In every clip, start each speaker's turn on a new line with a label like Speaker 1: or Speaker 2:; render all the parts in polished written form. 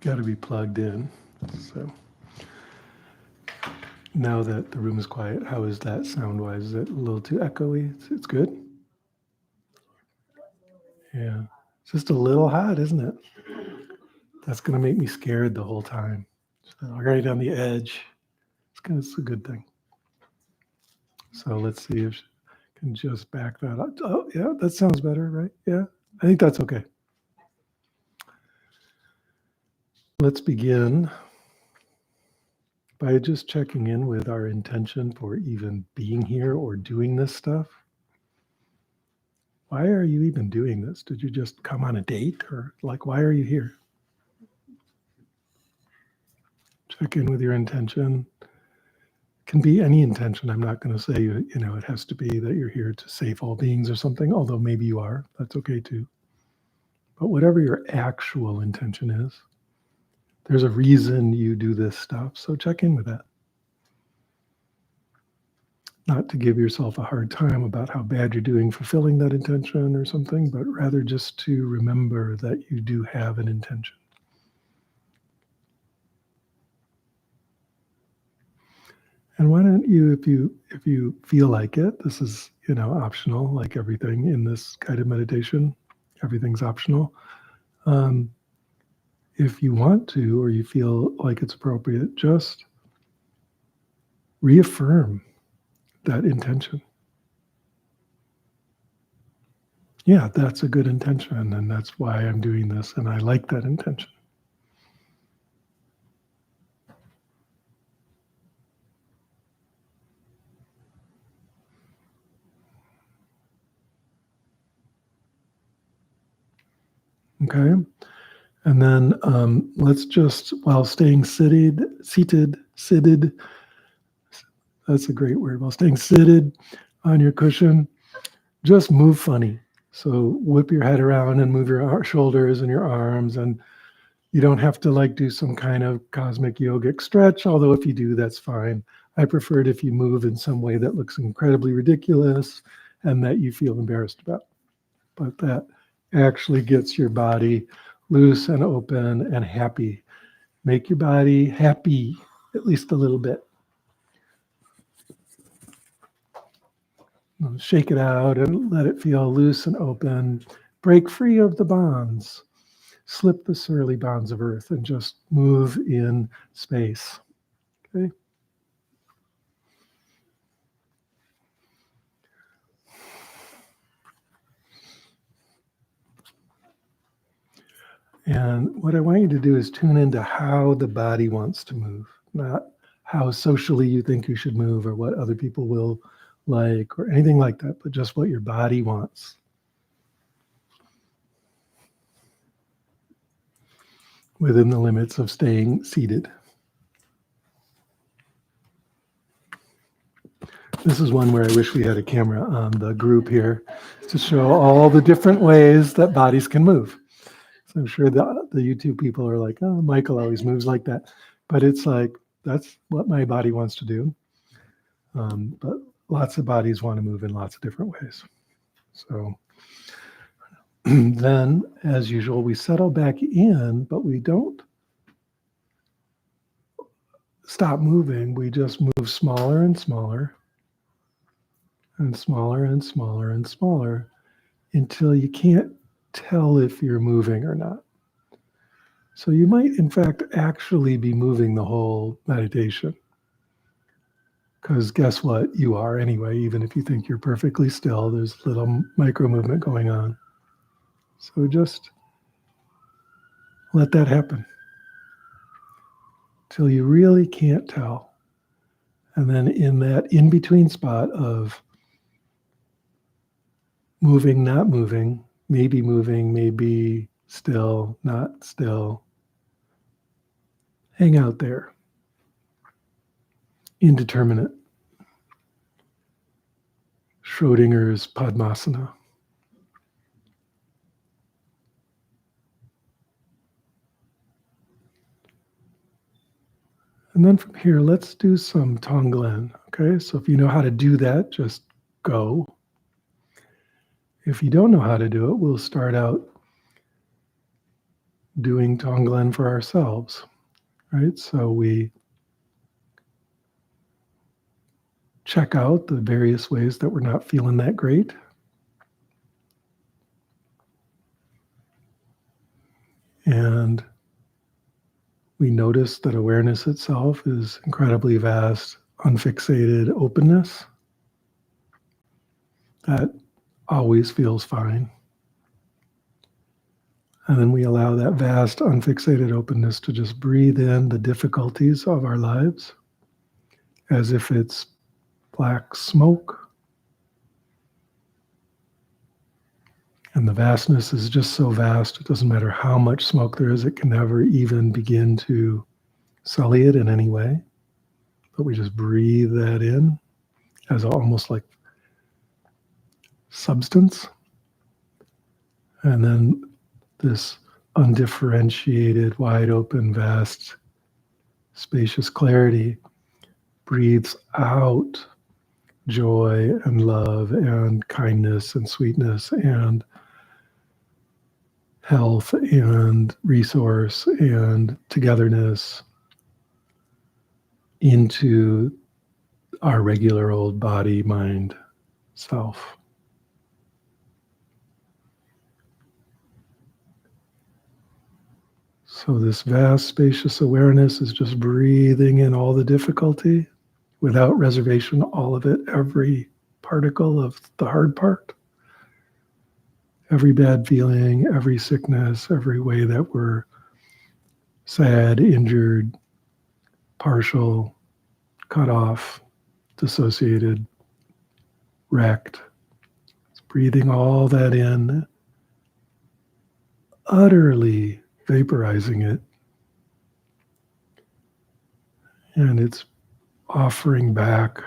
Speaker 1: got to be plugged in. So now that the room is quiet, how is that sound-wise? Is it a little too echoey? It's good? Yeah. It's just a little hot, isn't it? That's going to make me scared the whole time. So right on the edge. It's a good thing. So let's see if I can just back that up. Oh, yeah, that sounds better, right? Yeah, I think that's okay. Let's begin by just checking in with our intention for even being here or doing this stuff. Why are you even doing this? Did you just come on a date, or like, why are you here? Check in with your intention. It can be any intention. I'm not going to say, it has to be that you're here to save all beings or something, although maybe you are. That's okay too. But whatever your actual intention is, there's a reason you do this stuff, so check in with that. Not to give yourself a hard time about how bad you're doing fulfilling that intention or something, but rather just to remember that you do have an intention. And why don't you, if you feel like it, this is optional, like everything in this guided meditation, everything's optional. If you want to, or you feel like it's appropriate, just reaffirm that intention. Yeah, that's a good intention, and that's why I'm doing this, and I like that intention. Okay, and then let's just, while staying seated, that's a great word, while staying seated on your cushion, just move funny. So whip your head around and move your shoulders and your arms, and you don't have to do some kind of cosmic yogic stretch, although if you do, that's fine. I prefer it if you move in some way that looks incredibly ridiculous and that you feel embarrassed about. But that actually gets your body loose and open and happy. Make your body happy, at least a little bit. Shake it out and let it feel loose and open. Break free of the bonds. Slip the surly bonds of earth and just move in space. Okay? And what I want you to do is tune into how the body wants to move, not how socially you think you should move or what other people will like or anything like that, but just what your body wants. Within the limits of staying seated. This is one where I wish we had a camera on the group here to show all the different ways that bodies can move. So I'm sure the YouTube people are like, oh, Michael always moves like that. But it's like, that's what my body wants to do. But lots of bodies want to move in lots of different ways. So then, as usual, we settle back in, but we don't stop moving. We just move smaller and smaller and smaller and smaller and smaller until you can't tell if you're moving or not. So you might, in fact, actually be moving the whole meditation. Because guess what? You are anyway, even if you think you're perfectly still, there's little micro movement going on. So just let that happen till you really can't tell. And then in that in-between spot of moving, not moving, maybe still, not still, hang out there. Indeterminate. Schrodinger's Padmasana. And then from here, let's do some Tonglen. Okay, so if you know how to do that, just go. If you don't know how to do it, we'll start out doing Tonglen for ourselves, right? So we check out the various ways that we're not feeling that great. And we notice that awareness itself is incredibly vast, unfixated openness that always feels fine. And then we allow that vast, unfixated openness to just breathe in the difficulties of our lives as if it's black smoke. And the vastness is just so vast, it doesn't matter how much smoke there is, it can never even begin to sully it in any way. But we just breathe that in as almost like substance. And then this undifferentiated, wide open, vast, spacious clarity breathes out joy and love and kindness and sweetness and health and resource and togetherness into our regular old body, mind, self. So this vast, spacious awareness is just breathing in all the difficulty without reservation, all of it, every particle of the hard part, every bad feeling, every sickness, every way that we're sad, injured, partial, cut off, dissociated, wrecked. It's breathing all that in, utterly vaporizing it. And it's offering back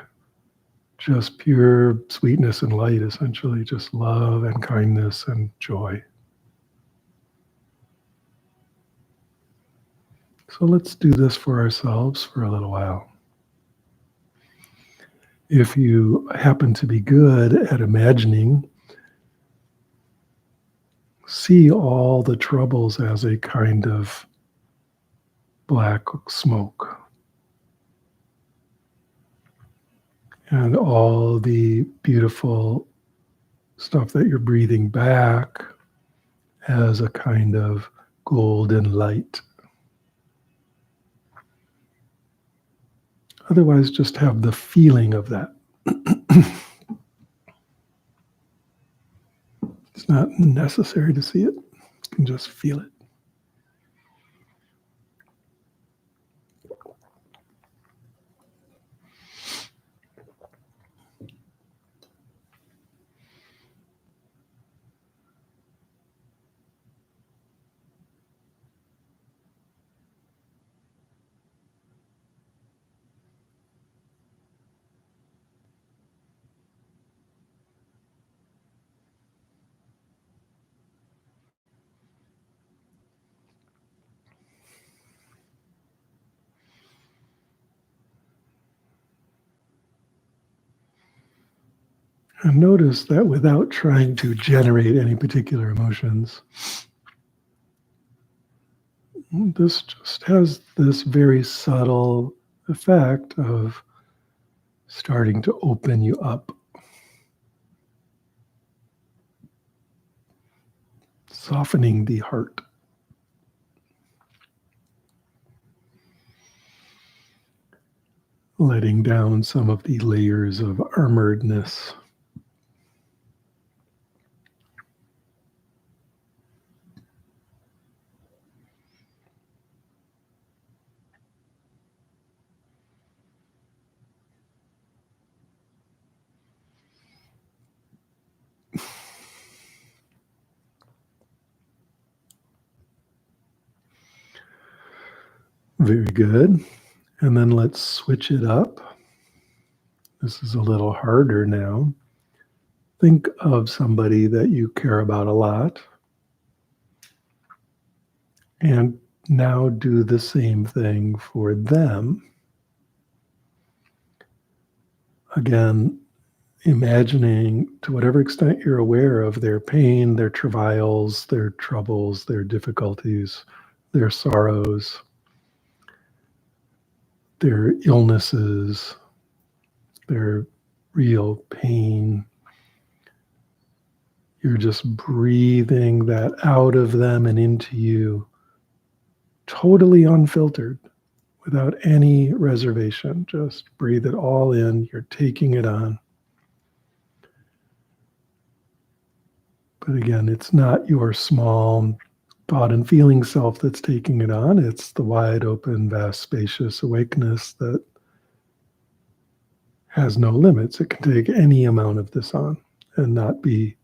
Speaker 1: just pure sweetness and light, essentially, just love and kindness and joy. So let's do this for ourselves for a little while. If you happen to be good at imagining, see all the troubles as a kind of black smoke. And all the beautiful stuff that you're breathing back as a kind of golden light. Otherwise, just have the feeling of that. It's not necessary to see it. You can just feel it. And notice that without trying to generate any particular emotions, this just has this very subtle effect of starting to open you up. Softening the heart. Letting down some of the layers of armoredness. Very good. And then let's switch it up. This is a little harder now. Think of somebody that you care about a lot. And now do the same thing for them. Again, imagining to whatever extent you're aware of their pain, their travails, their troubles, their difficulties, their sorrows, their illnesses, their real pain. You're just breathing that out of them and into you, totally unfiltered, without any reservation. Just breathe it all in. You're taking it on. But again, it's not your small thought and feeling self that's taking it on. It's the wide open, vast, spacious awakeness that has no limits. It can take any amount of this on and not be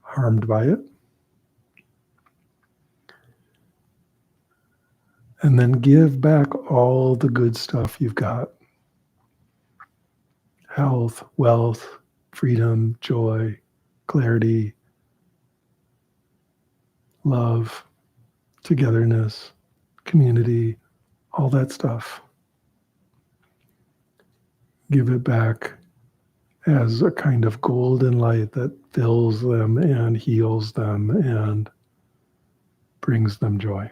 Speaker 1: harmed by it. And then give back all the good stuff you've got. Health, wealth, freedom, joy, clarity, love, togetherness, community, all that stuff. Give it back as a kind of golden light that fills them and heals them and brings them joy.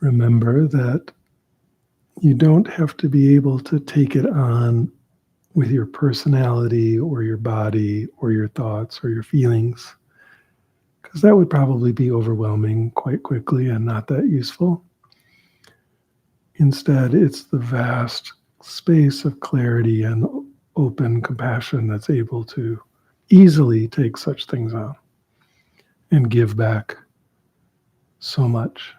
Speaker 1: Remember that you don't have to be able to take it on with your personality or your body or your thoughts or your feelings, because that would probably be overwhelming quite quickly and not that useful. Instead, it's the vast space of clarity and open compassion that's able to easily take such things on and give back so much.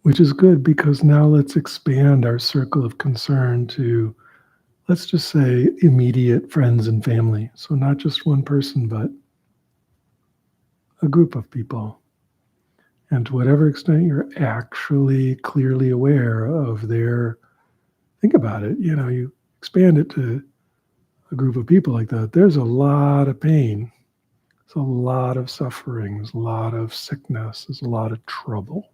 Speaker 1: Which is good, because now let's expand our circle of concern to, let's just say, immediate friends and family. So not just one person, but a group of people. And to whatever extent you're actually clearly aware of their, think about it, you expand it to a group of people like that, there's a lot of pain. There's a lot of suffering. There's a lot of sickness. There's a lot of trouble.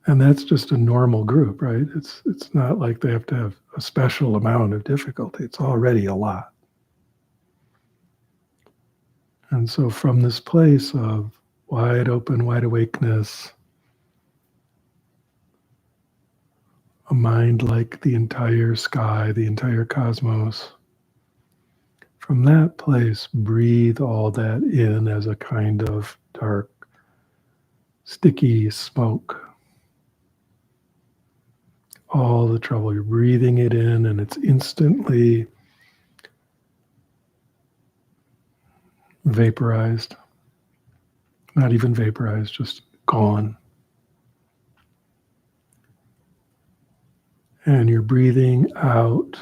Speaker 1: And that's just a normal group, right? It's not like they have to have a special amount of difficulty. It's already a lot. And so from this place of wide open, wide awakeness, a mind like the entire sky, the entire cosmos, from that place, breathe all that in as a kind of dark, sticky smoke. All the trouble, you're breathing it in, and it's instantly vaporized. Not even vaporized, just gone. And you're breathing out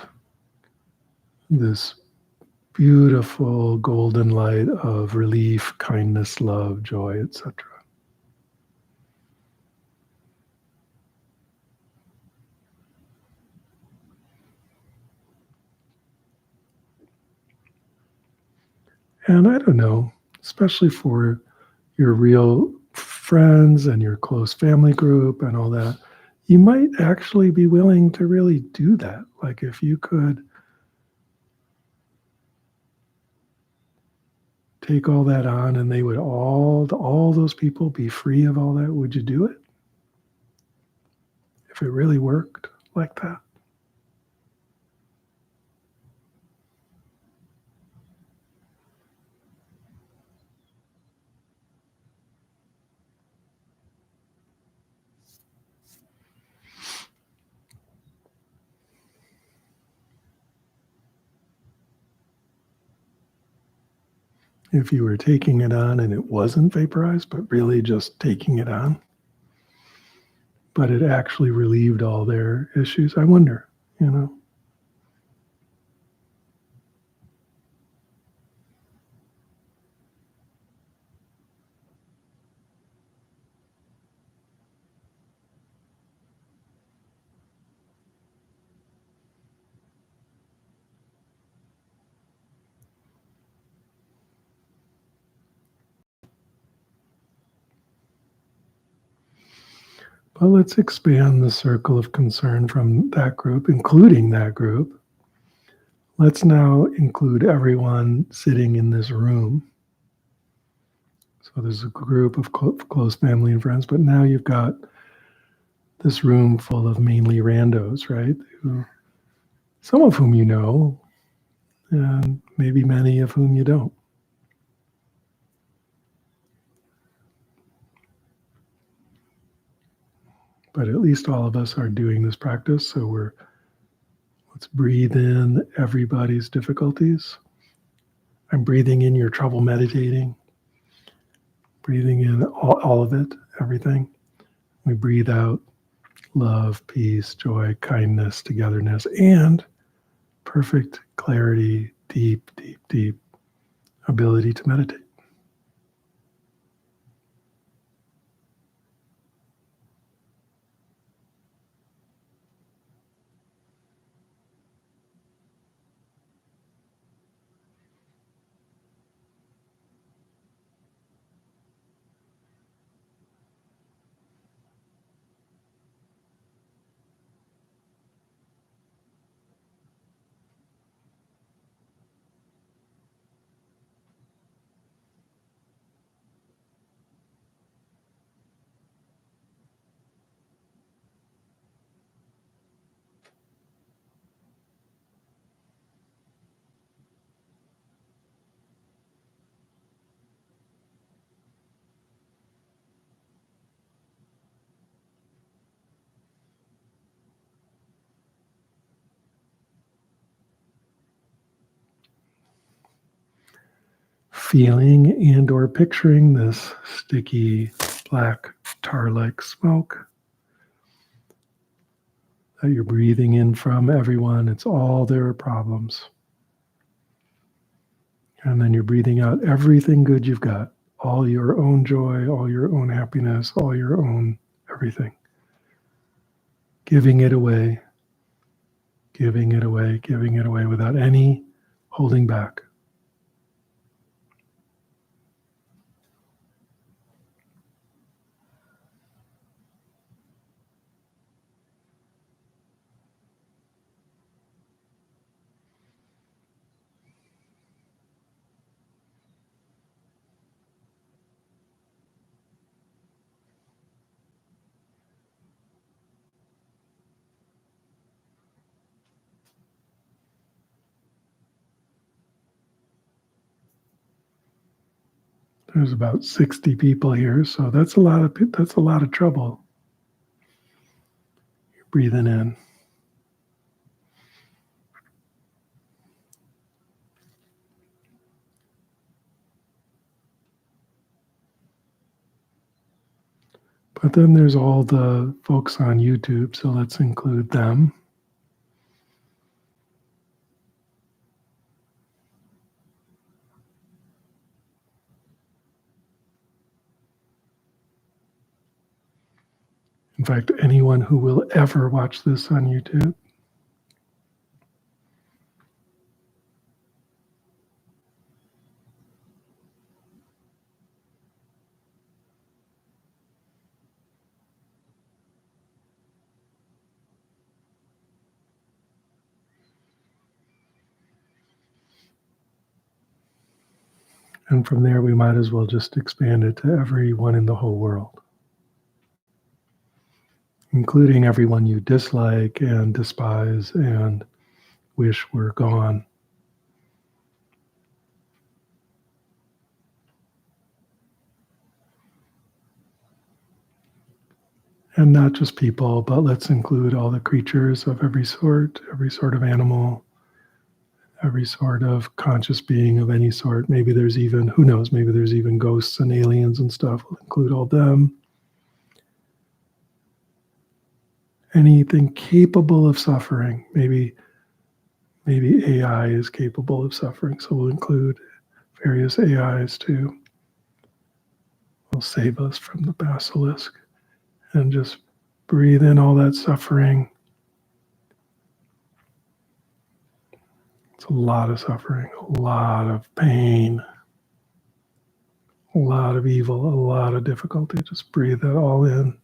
Speaker 1: this beautiful golden light of relief, kindness, love, joy, etc. And I don't know, especially for your real friends and your close family group and all that, you might actually be willing to really do that. Like if you could take all that on and they would all those people be free of all that, would you do it? If it really worked like that? If you were taking it on and it wasn't vaporized, but really just taking it on, but it actually relieved all their issues, I wonder, you know? But let's expand the circle of concern from that group, including that group. Let's now include everyone sitting in this room. So there's a group of close family and friends, but now you've got this room full of mainly randos, right? Some of whom you know, and maybe many of whom you don't. But at least all of us are doing this practice, so let's breathe in everybody's difficulties. I'm breathing in your trouble meditating, breathing in all of it, everything. We breathe out love, peace, joy, kindness, togetherness, and perfect clarity, deep, deep, deep ability to meditate. Feeling and or picturing this sticky black tar-like smoke that you're breathing in from everyone. It's all their problems. And then you're breathing out everything good you've got, all your own joy, all your own happiness, all your own everything. Giving it away, giving it away, giving it away without any holding back. There's about 60 people here, so that's a lot of trouble. You're breathing in. But then there's all the folks on YouTube, so let's include them. In fact, anyone who will ever watch this on YouTube. And from there, we might as well just expand it to everyone in the whole world, including everyone you dislike and despise and wish were gone. And not just people, but let's include all the creatures of every sort of animal, every sort of conscious being of any sort. Maybe there's even, who knows, maybe there's even ghosts and aliens and stuff. We'll include all them. Anything capable of suffering. Maybe AI is capable of suffering, so we'll include various AIs too. Will save us from the basilisk. And just breathe in all that suffering. It's a lot of suffering, a lot of pain, a lot of evil, a lot of difficulty. Just breathe that all in.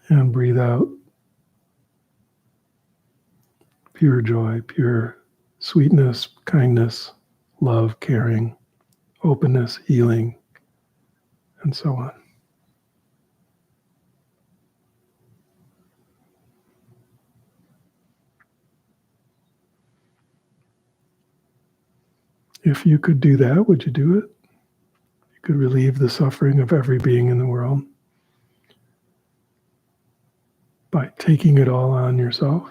Speaker 1: And breathe out pure joy, pure sweetness, kindness, love, caring, openness, healing, and so on. If you could do that, would you do it? You could relieve the suffering of every being in the world by taking it all on yourself.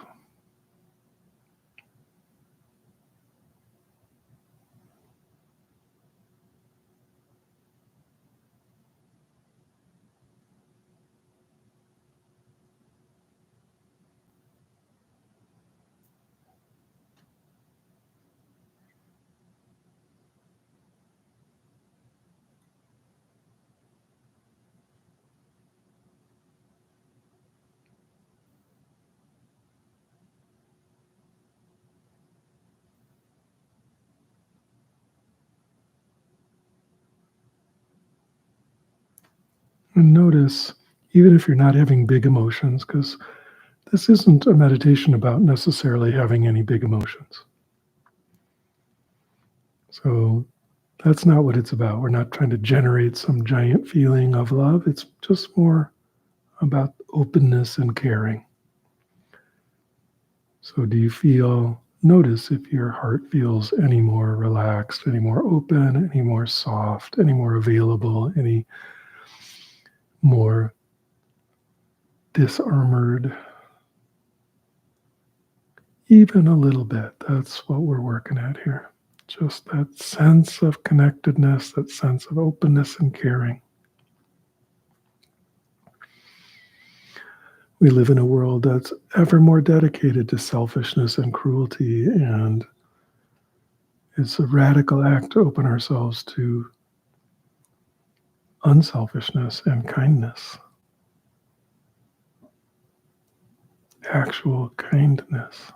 Speaker 1: And notice, even if you're not having big emotions, because this isn't a meditation about necessarily having any big emotions. So that's not what it's about. We're not trying to generate some giant feeling of love. It's just more about openness and caring. So do you feel, notice if your heart feels any more relaxed, any more open, any more soft, any more available, any more disarmored. Even a little bit. That's what we're working at here. Just that sense of connectedness, that sense of openness and caring. We live in a world that's ever more dedicated to selfishness and cruelty, and it's a radical act to open ourselves to unselfishness and kindness, actual kindness.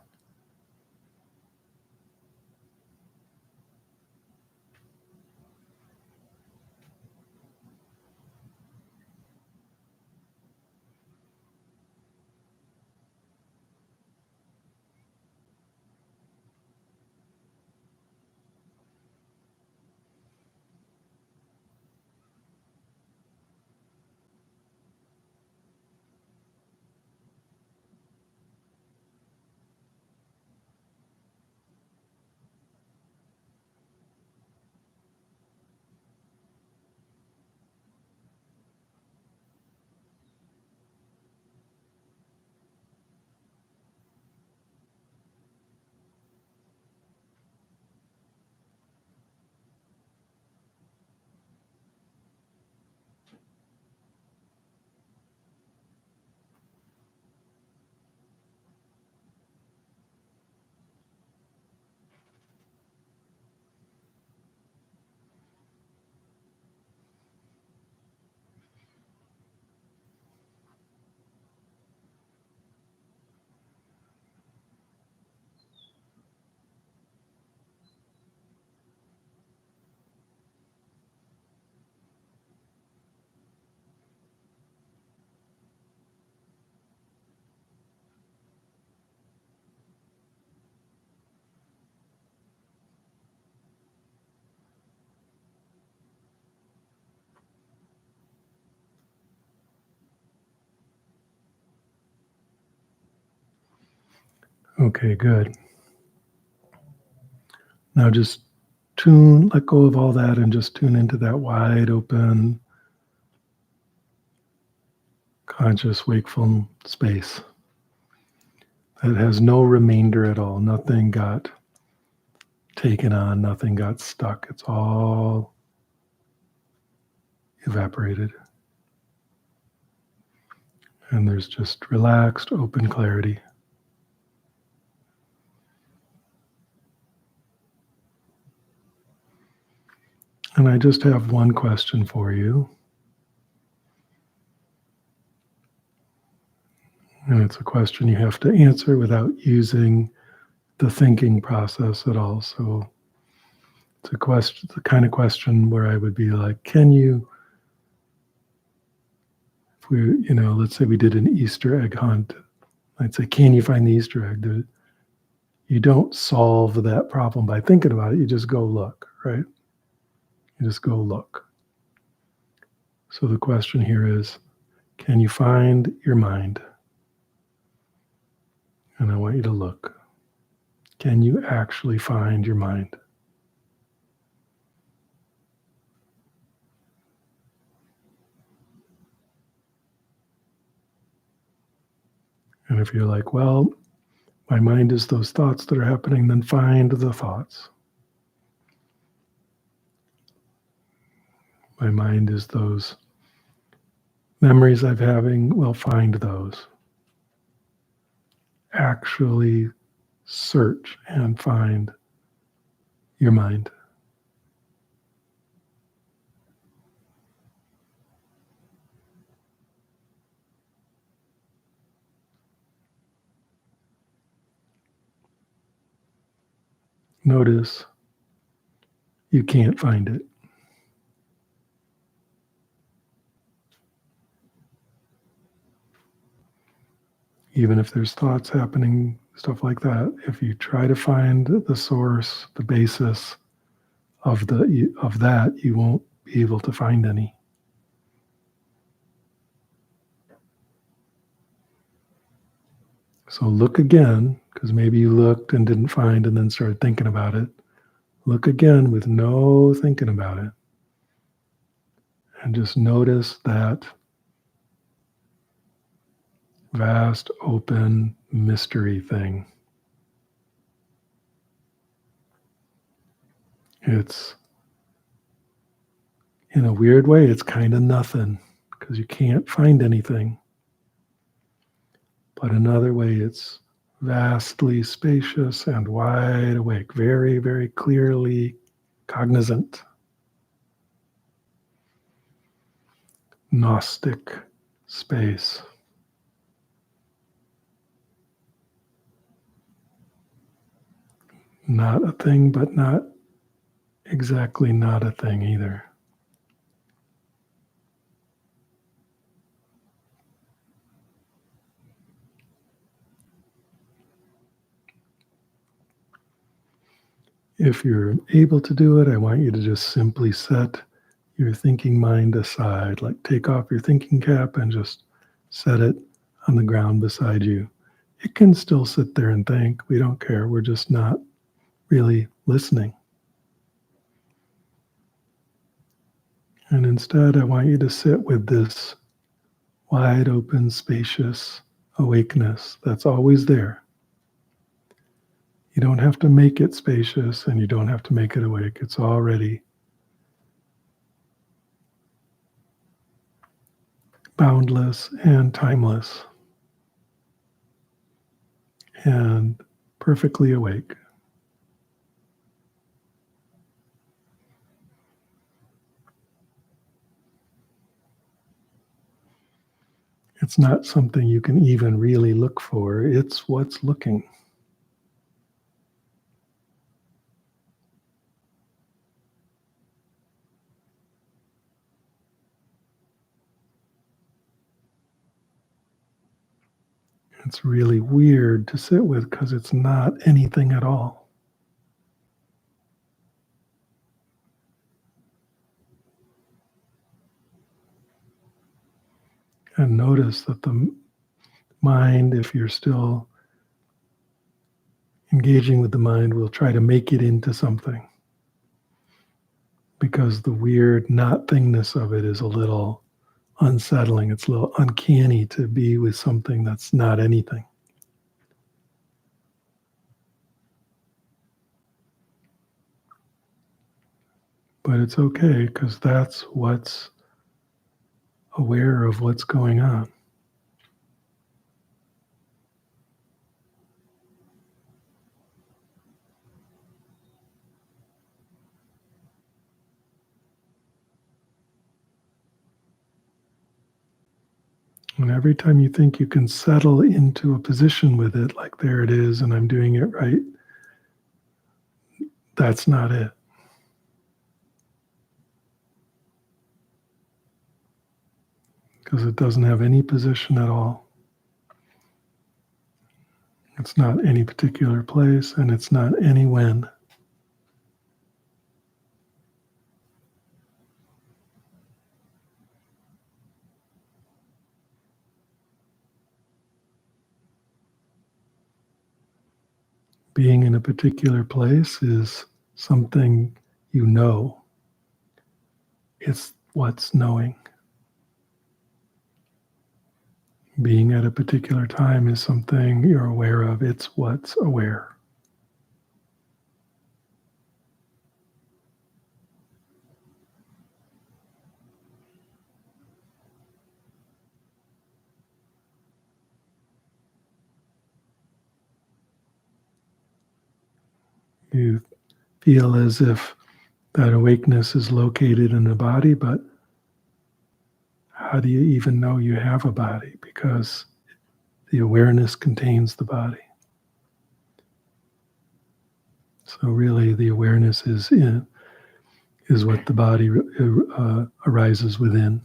Speaker 1: Okay, good. Now just let go of all that and just tune into that wide open, conscious, wakeful space that has no remainder at all. Nothing got taken on, nothing got stuck. It's all evaporated. And there's just relaxed, open clarity. And I just have one question for you. And it's a question you have to answer without using the thinking process at all. So it's a question, the kind of question where I would be like, can you, if we, let's say we did an Easter egg hunt, I'd say, can you find the Easter egg? You don't solve that problem by thinking about it. You just go look, right? You just go look. So the question here is, can you find your mind? And I want you to look. Can you actually find your mind? And if you're like, well, my mind is those thoughts that are happening, then find the thoughts. My mind is those memories I'm having, well, find those. Actually search and find your mind. Notice you can't find it. Even if there's thoughts happening, stuff like that, if you try to find the source, the basis of that, you won't be able to find any. So look again, because maybe you looked and didn't find and then started thinking about it. Look again with no thinking about it. And just notice that vast, open mystery thing. It's, in a weird way, it's kind of nothing because you can't find anything. But another way, it's vastly spacious and wide awake, very, very clearly cognizant. Gnostic space. Not a thing, but not exactly not a thing either. If you're able to do it, I want you to just simply set your thinking mind aside, like take off your thinking cap and just set it on the ground beside you. It can still sit there and think. We don't care. We're just not really listening. And instead, I want you to sit with this wide open, spacious awakeness that's always there. You don't have to make it spacious and you don't have to make it awake. It's already boundless and timeless and perfectly awake. It's not something you can even really look for. It's what's looking. It's really weird to sit with because it's not anything at all. And notice that the mind, if you're still engaging with the mind will try to make it into something, because the weird not thingness of it is a little unsettling. It's a little uncanny to be with something that's not anything. But it's okay, because that's what's aware of what's going on. And every time you think you can settle into a position with it, like there it is and I'm doing it right, that's not it. Because it doesn't have any position at all. It's not any particular place, and it's not any when. Being in a particular place is something you know. It's what's knowing. Being at a particular time is something you're aware of. It's what's aware. You feel as if that awakeness is located in the body, but how do you even know you have a body? Because the awareness contains the body. So really, the awareness is what the body arises within.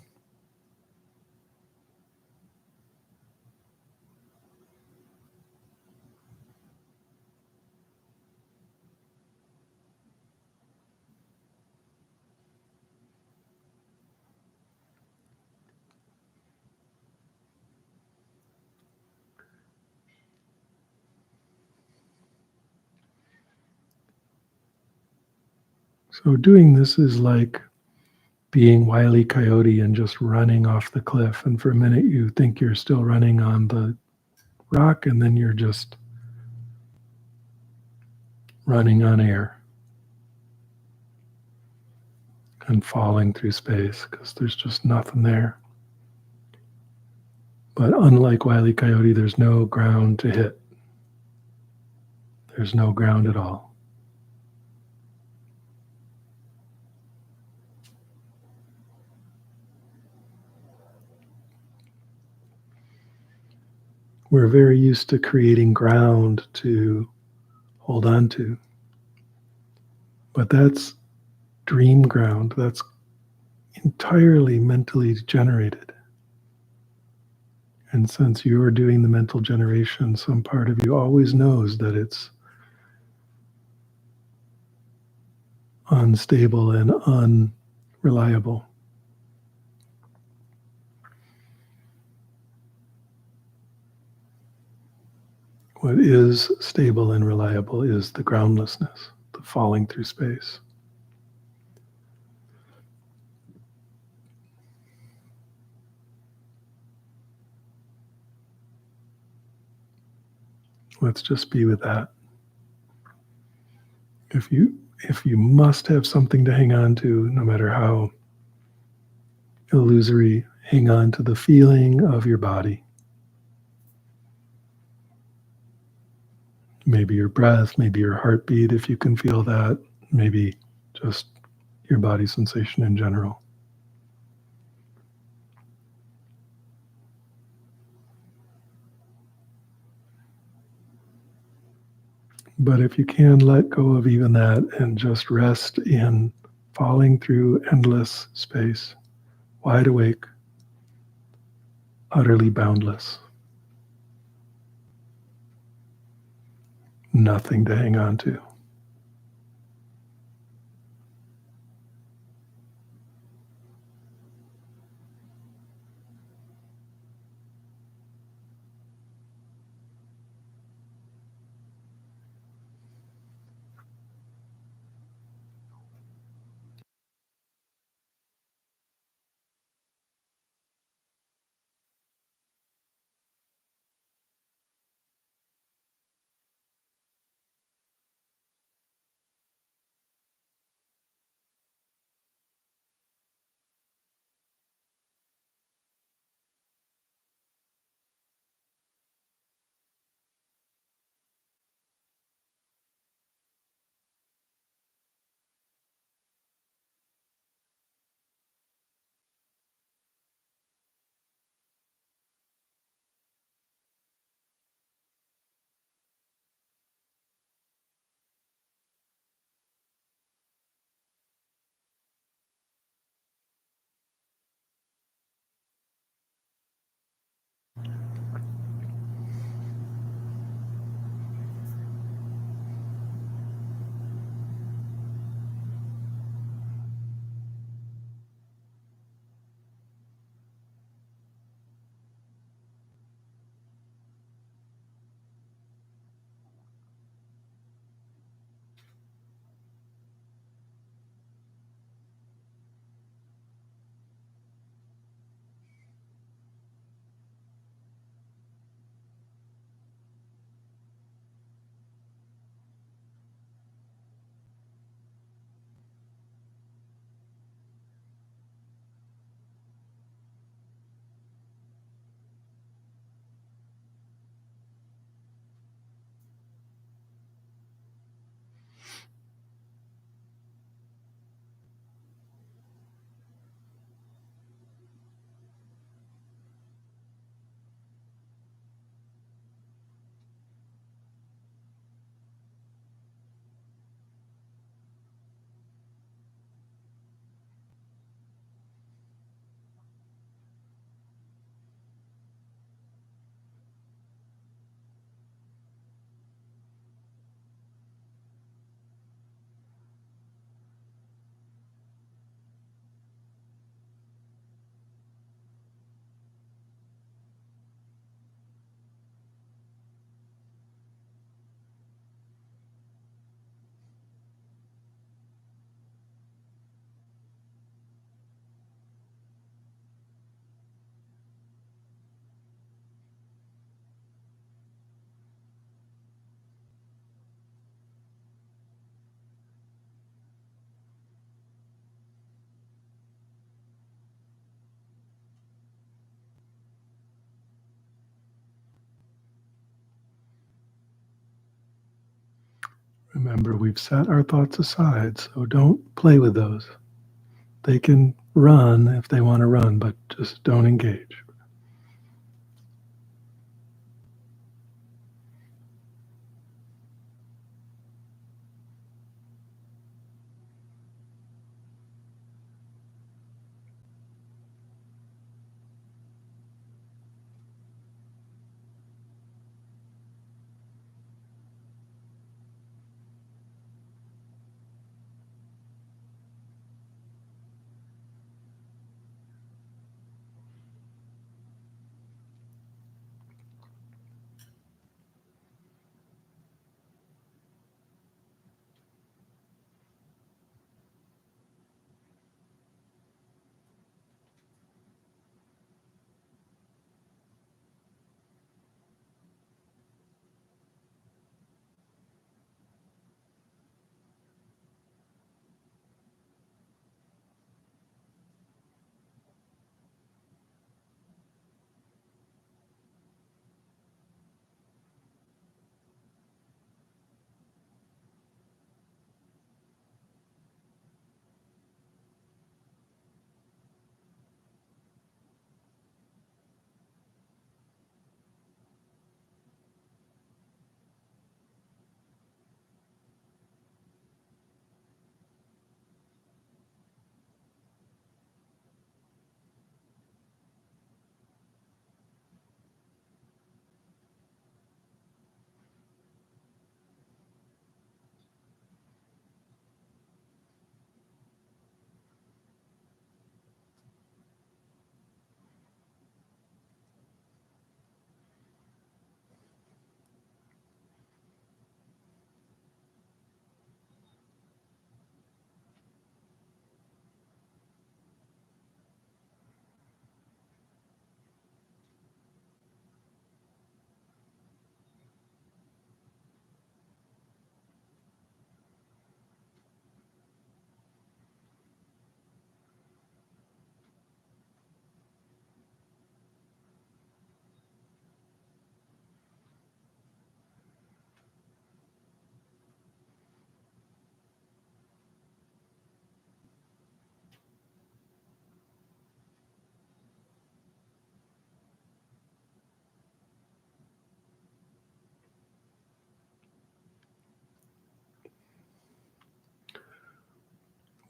Speaker 1: So doing this is like being Wile E. Coyote and just running off the cliff. And for a minute, you think you're still running on the rock, and then you're just running on air and falling through space because there's just nothing there. But unlike Wile E. Coyote, there's no ground to hit. There's no ground at all. We're very used to creating ground to hold on to. But that's dream ground. That's entirely mentally generated. And since you're doing the mental generation, some part of you always knows that it's unstable and unreliable. What is stable and reliable is the groundlessness, the falling through space. Let's just be with that. If you must have something to hang on to, no matter how illusory, hang on to the feeling of your body. Maybe your breath, maybe your heartbeat, if you can feel that, maybe just your body sensation in general. But if you can let go of even that and just rest in falling through endless space, wide awake, utterly boundless, nothing to hang on to. Remember, we've set our thoughts aside, so don't play with those. They can run if they want to run, but just don't engage.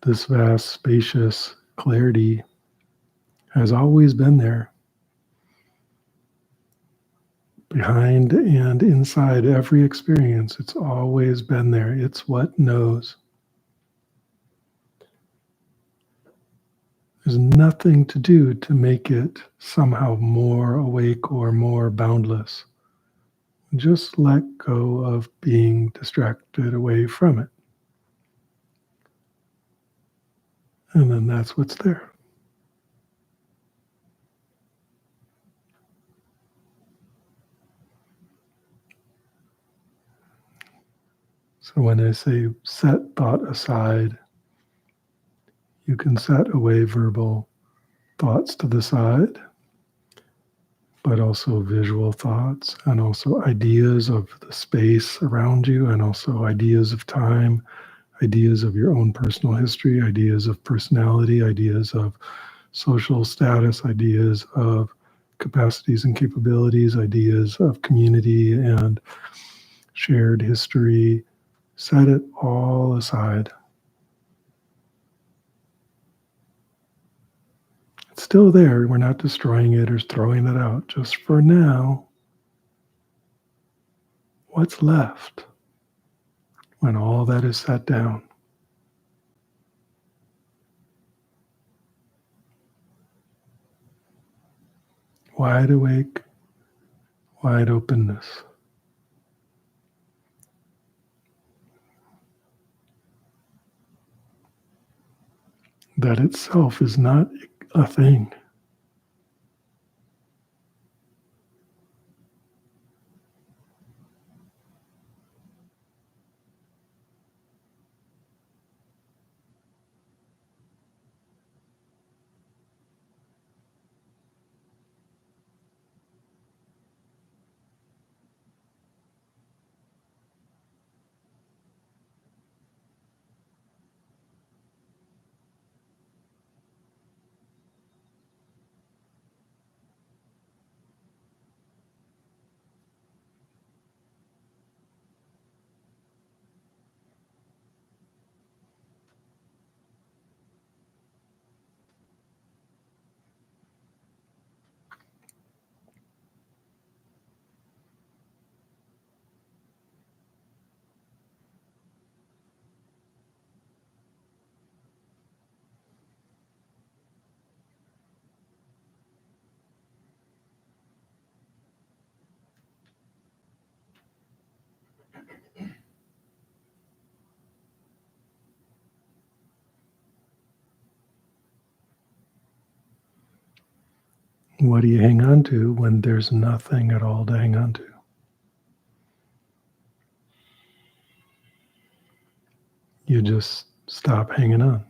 Speaker 1: This vast, spacious clarity has always been there, behind and inside every experience. It's always been there. It's what knows. There's nothing to do to make it somehow more awake or more boundless. Just let go of being distracted away from it. And then that's what's there. So when I say set thought aside, you can set away verbal thoughts to the side, but also visual thoughts and also ideas of the space around you, and also ideas of time, ideas of your own personal history, ideas of personality, ideas of social status, ideas of capacities and capabilities, ideas of community and shared history. Set it all aside. It's still there. We're not destroying it or throwing it out. Just for now, what's left when all that is set down? Wide awake, wide openness. That itself is not a thing. What do you hang on to when there's nothing at all to hang on to? You just stop hanging on.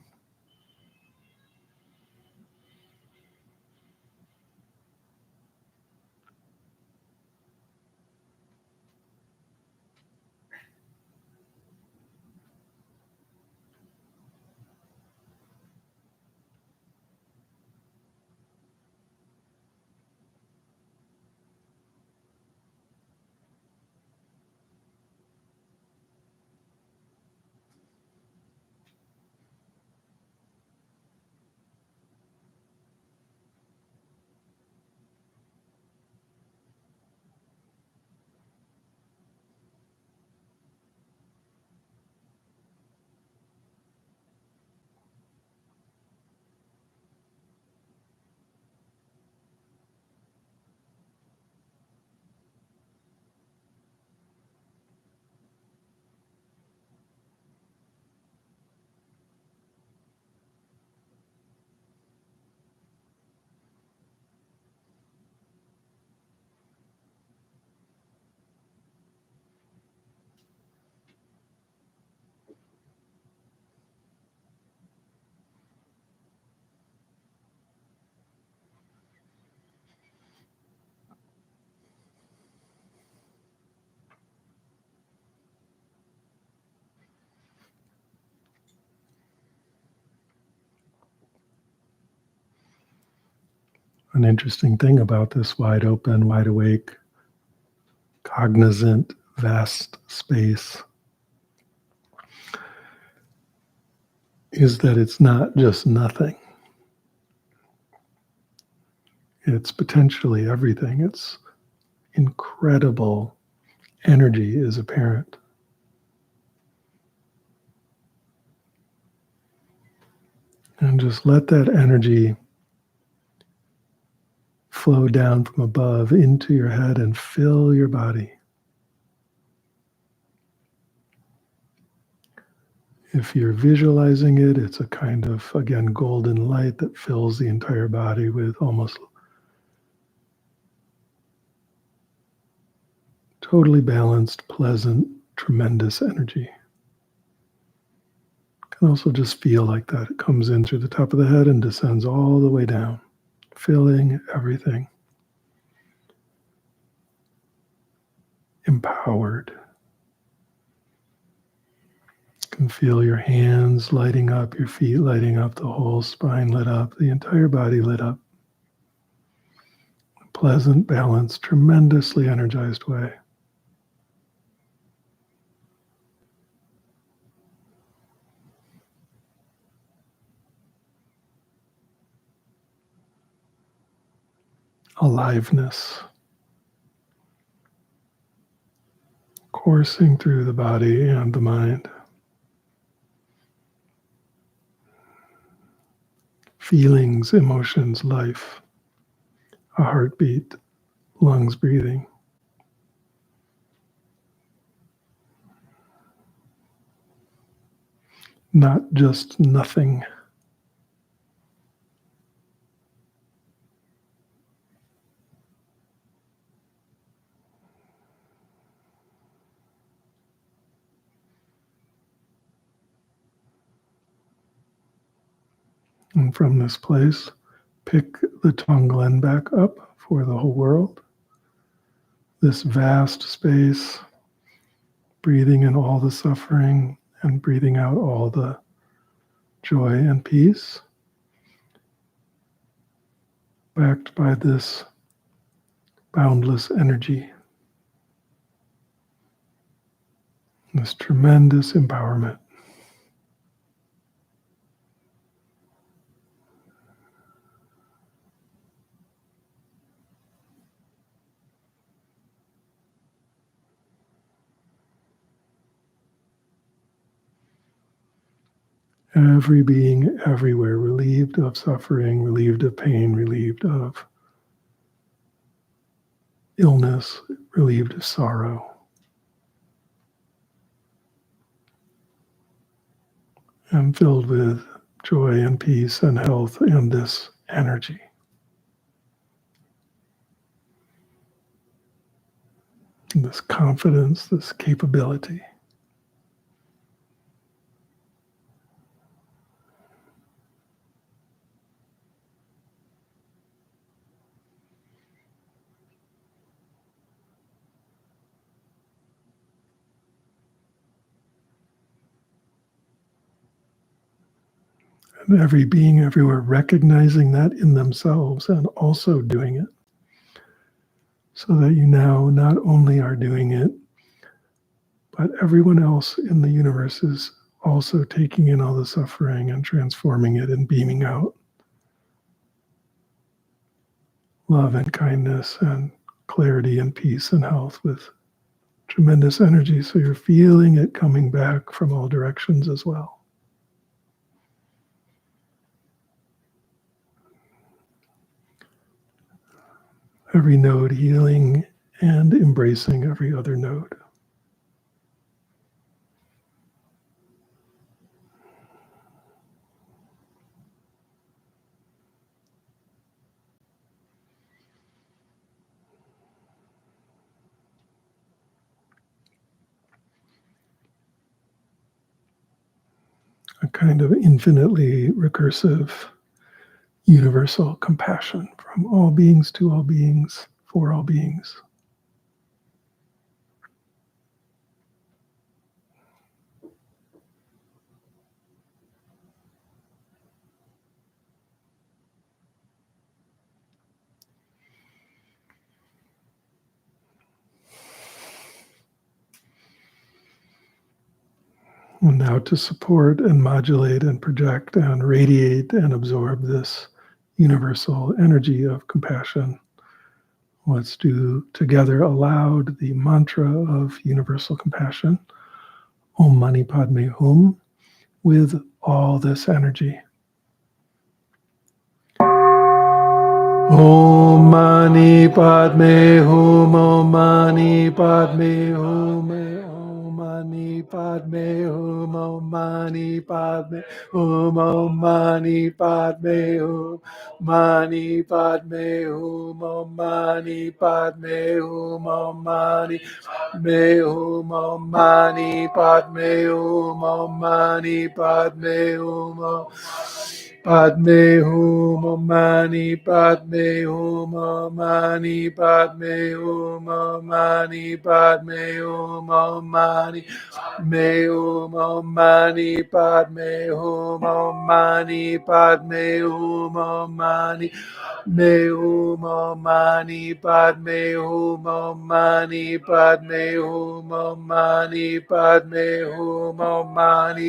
Speaker 1: An interesting thing about this wide open, wide awake, cognizant, vast space is that it's not just nothing. It's potentially everything. It's incredible energy is apparent. And just let that energy flow down from above into your head and fill your body. If you're visualizing it, it's a kind of, again, golden light that fills the entire body with almost totally balanced, pleasant, tremendous energy. It can also just feel like that. It comes in through the top of the head and descends all the way down, filling everything. Empowered. You can feel your hands lighting up, your feet lighting up, the whole spine lit up, the entire body lit up. A pleasant, balanced, tremendously energized way. Aliveness. Coursing through the body and the mind. Feelings, emotions, life, a heartbeat, lungs breathing. Not just nothing. And from this place, pick the Tonglen back up for the whole world. This vast space, breathing in all the suffering and breathing out all the joy and peace, backed by this boundless energy, this tremendous empowerment. Every being everywhere, relieved of suffering, relieved of pain, relieved of illness, relieved of sorrow. And filled with joy and peace and health and this energy. this confidence, this capability. And every being everywhere recognizing that in themselves and also doing it. So that you now not only are doing it, but everyone else in the universe is also taking in all the suffering and transforming it and beaming out love and kindness and clarity and peace and health with tremendous energy. So you're feeling it coming back from all directions as well. Every node healing and embracing every other node. A kind of infinitely recursive, universal compassion from all beings to all beings, for all beings. And now to support and modulate and project and radiate and absorb this universal energy of compassion, let's do together aloud the mantra of universal compassion, Om Mani Padme Hum, with all this energy. Om Mani Padme Hum, Om Mani Padme Hum, Om Mani Padme Hum, Om Mani Padme Hum, Om Mani Padme Hum, Mani Padme Hum, Om Mani Padme Hum, Om Mani Padme Hum, Om Mani Padme Hum, Om Mani Padme Hum, Padme Hum, Om Mani Padme Hum, Om Mani Padme Hum, Om Mani Padme Hum, Om Mani Padme Hum, Om Mani Padme Hum, Om Mani Padme Hum, Om Mani Padme Hum, Om Mani Padme Hum, Om Mani Padme Hum, Om Mani Padme Hum, Om Mani Padme Hum, Om Mani Padme Hum, Om Mani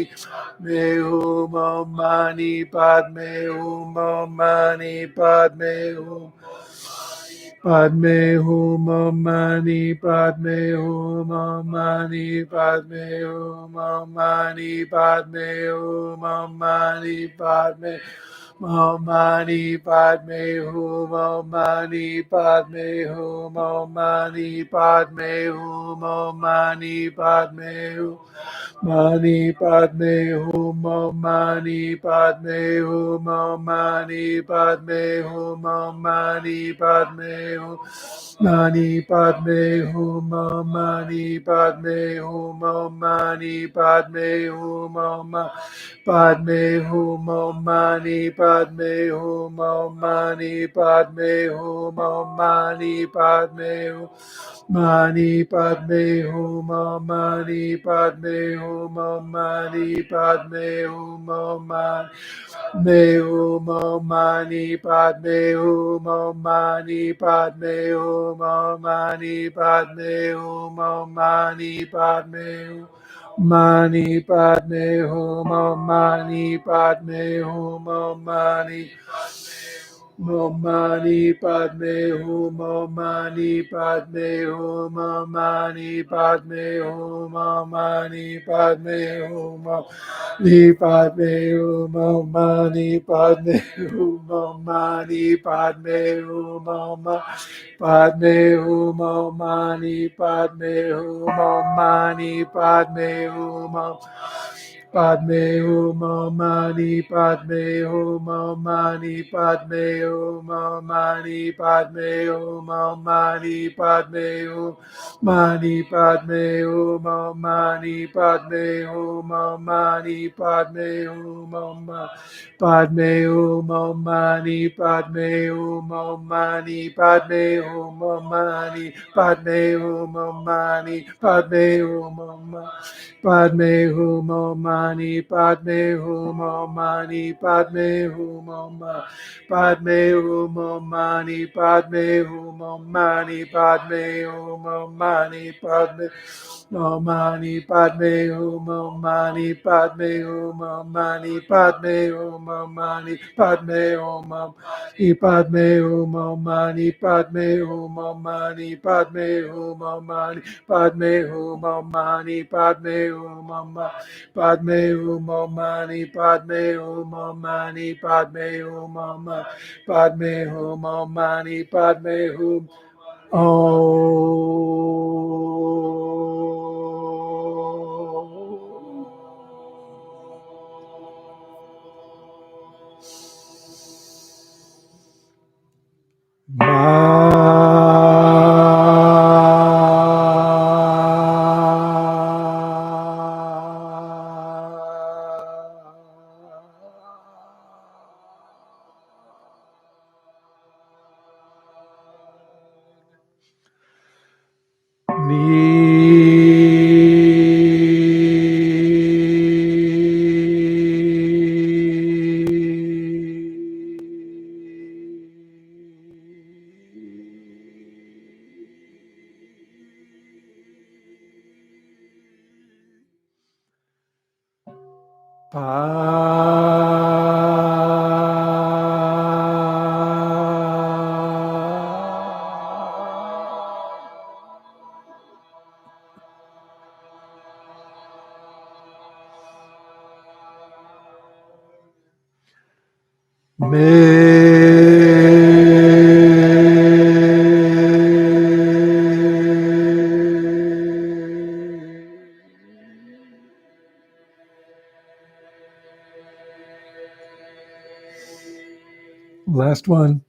Speaker 1: Padme Hum, Padme Hum, Om Mani Padme Hum, Om Mani Padme Hum, Om Mani Padme Hum, Om Mani Padme Om Mani Padme Hum, Om Mani Padme Hum, Om Mani Padme Hum, Om Mani Padme Hum, Mani Padme Hum, Om Mani Padme Hum, Om Mani Padme Hum, Om Mani Padme Hum, Mani Padme Hum, Om Mani Padme Hum, Om Mani Padme Hum, Om Padme Hum, Om Mani Padme Hum, Om Mani Padme Hum, Om Mani Padme Hum, Mani Padme Hum, Om Mani Padme Hum, Om Mani Padme Hum, Om Mani Hum, Om Mani Padme Hum, Om Mani Padme Hum, Om Mani Padme Hum, Om Mani Padme Hum, Mani Padme Hum, Om Mani Padme Hum, Om Mani Om Mani Padme Hum, Om Mani Padme Hum, Om Mani Padme Hum, Om Mani Padme Hum, Mani Padme Hum, Om Mani Padme Hum, Om Mani Padme Hum, Om Padme Hum, Om Mani Padme Hum, Om Mani Padme Hum, Padme Hum, Om Mani Padme Hum, Om Mani Padme Hum, Om Mani Padme Hum, Om Mani Padme Hum, Mani Padme Hum, Om Mani Padme Hum, Om Mani Padme Hum, Om Padme Hum, Om Mani Padme Hum, Om Mani Padme Hum, Om Mani Padme Hum, Om Mani Padme Hum, Om Padme Hum, Om Mani Padme Hum, Om Mani Padme Hum, Om Padme Hum, Om Mani Padme Hum, Om Mani Padme Hum, Om Mani Padme Om Mani Padme Hum, Om Mani Padme Hum, Om Mani Padme Hum, Om Mani Padme Hum, Om Padme Hum, Om Mani Padme Hum, Om Mani Padme Hum, Om Mani Padme Hum, Om Mani Padme Hum, Om Padme Hum, Om Mani Padme Hum, Om Mani Padme Hum, Om Padme Hum, Om Mani Padme Hum. Last one.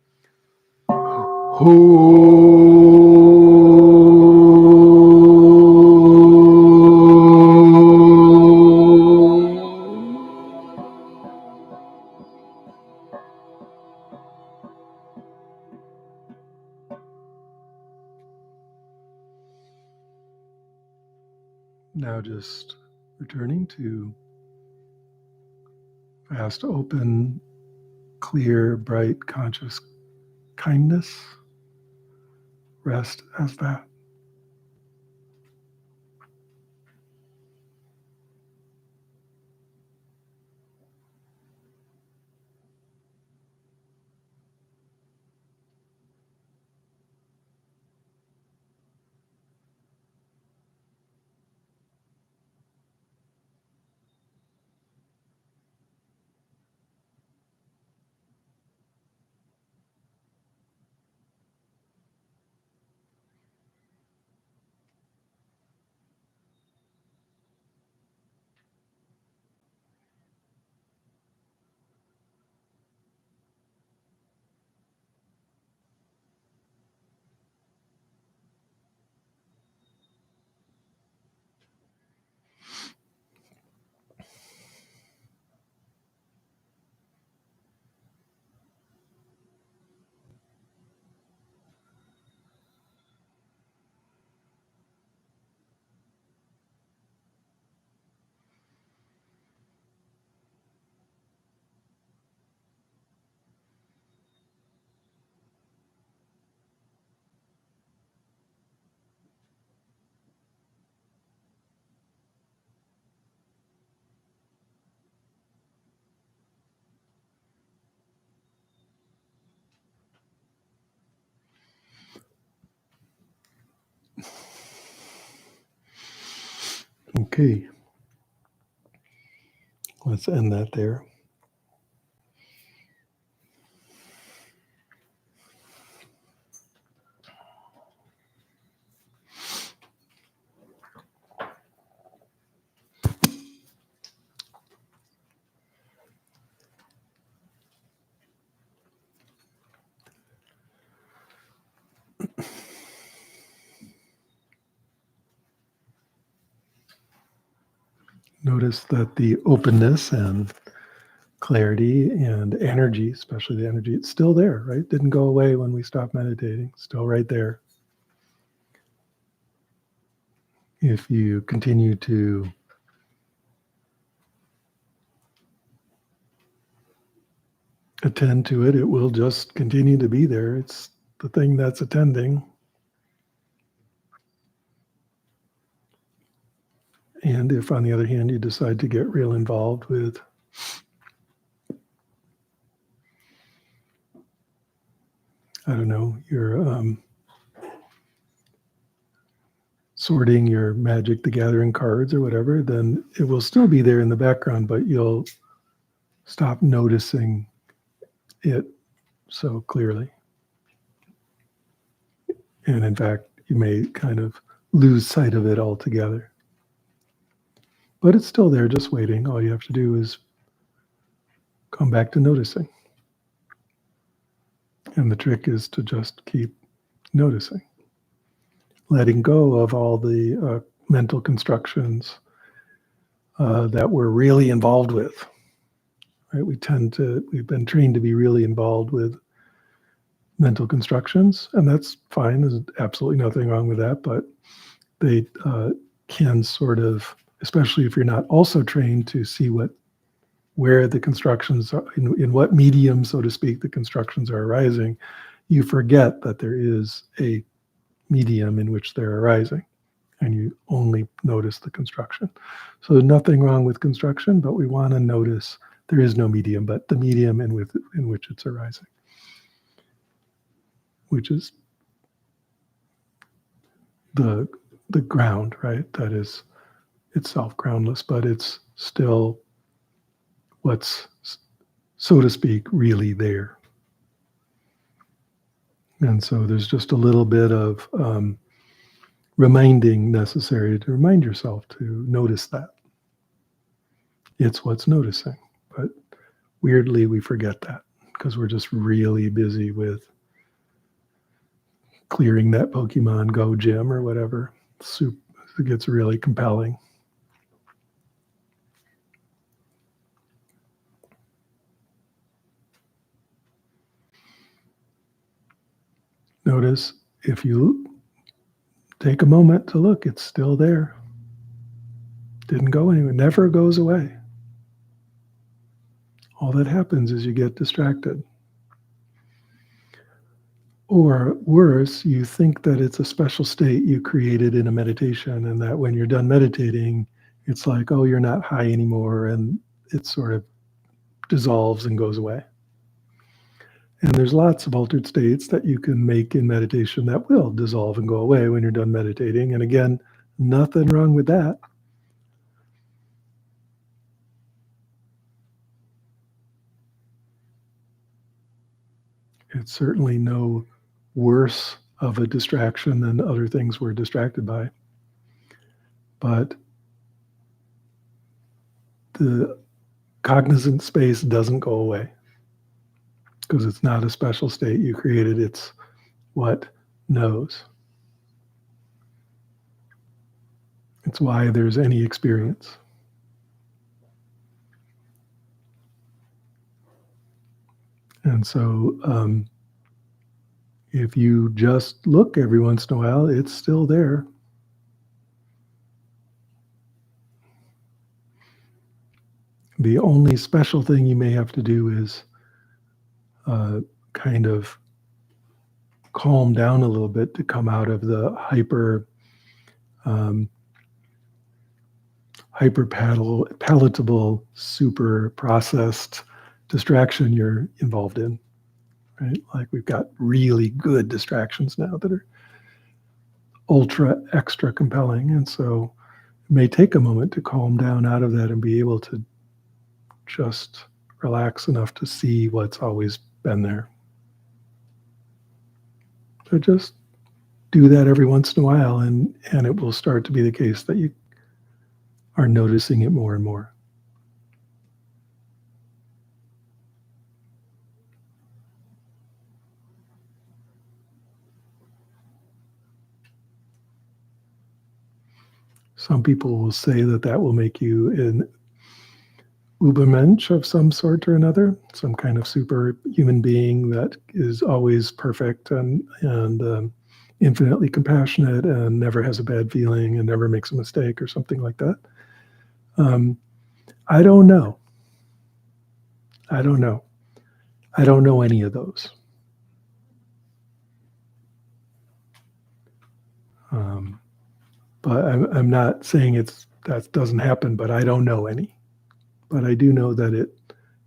Speaker 1: Now just returning to vast, open, clear, bright, conscious kindness. Rest as that. Okay, let's end that there. Notice that the openness and clarity and energy, especially the energy, it's still there, right? Didn't go away when we stopped meditating, still right there. If you continue to attend to it, it will just continue to be there. It's the thing that's attending. And if, on the other hand, you decide to get real involved with I don't know, your sorting your Magic the Gathering cards or whatever, then it will still be there in the background, but you'll stop noticing it so clearly. And in fact, you may kind of lose sight of it altogether. But it's still there, just waiting. All you have to do is come back to noticing. And the trick is to just keep noticing, letting go of all the mental constructions that we're really involved with. Right? We've been trained to be really involved with mental constructions, and that's fine. There's absolutely nothing wrong with that, but they can sort of, especially if you're not also trained to see where the constructions are, in what medium, so to speak, the constructions are arising, you forget that there is a medium in which they're arising, and you only notice the construction. So there's nothing wrong with construction, but we want to notice there is no medium, but the medium in which it's arising, which is the ground, right? That is itself groundless, but it's still what's, so to speak, really there. And so there's just a little bit of reminding necessary to remind yourself to notice that. It's what's noticing. But weirdly, we forget that because we're just really busy with clearing that Pokemon Go gym or whatever. It gets really compelling. Notice if you take a moment to look, it's still there. Didn't go anywhere, never goes away. All that happens is you get distracted. Or worse, you think that it's a special state you created in a meditation, and that when you're done meditating, it's like, oh, you're not high anymore, and it sort of dissolves and goes away. And there's lots of altered states that you can make in meditation that will dissolve and go away when you're done meditating. And again, nothing wrong with that. It's certainly no worse of a distraction than other things we're distracted by. But the cognizant space doesn't go away because it's not a special state you created. It's what knows. It's why there's any experience. And so if you just look every once in a while, it's still there. The only special thing you may have to do is kind of calm down a little bit to come out of the hyper palatable, super processed distraction you're involved in, right? Like we've got really good distractions now that are ultra extra compelling. And so it may take a moment to calm down out of that and be able to just relax enough to see what's always been there. So just do that every once in a while, and it will start to be the case that you are noticing it more and more. Some people will say that that will make you an Ubermensch of some sort or another, some kind of superhuman being that is always perfect and infinitely compassionate and never has a bad feeling and never makes a mistake or something like that. I don't know. I don't know. I don't know any of those. But I'm not saying that doesn't happen, but I don't know any. But I do know that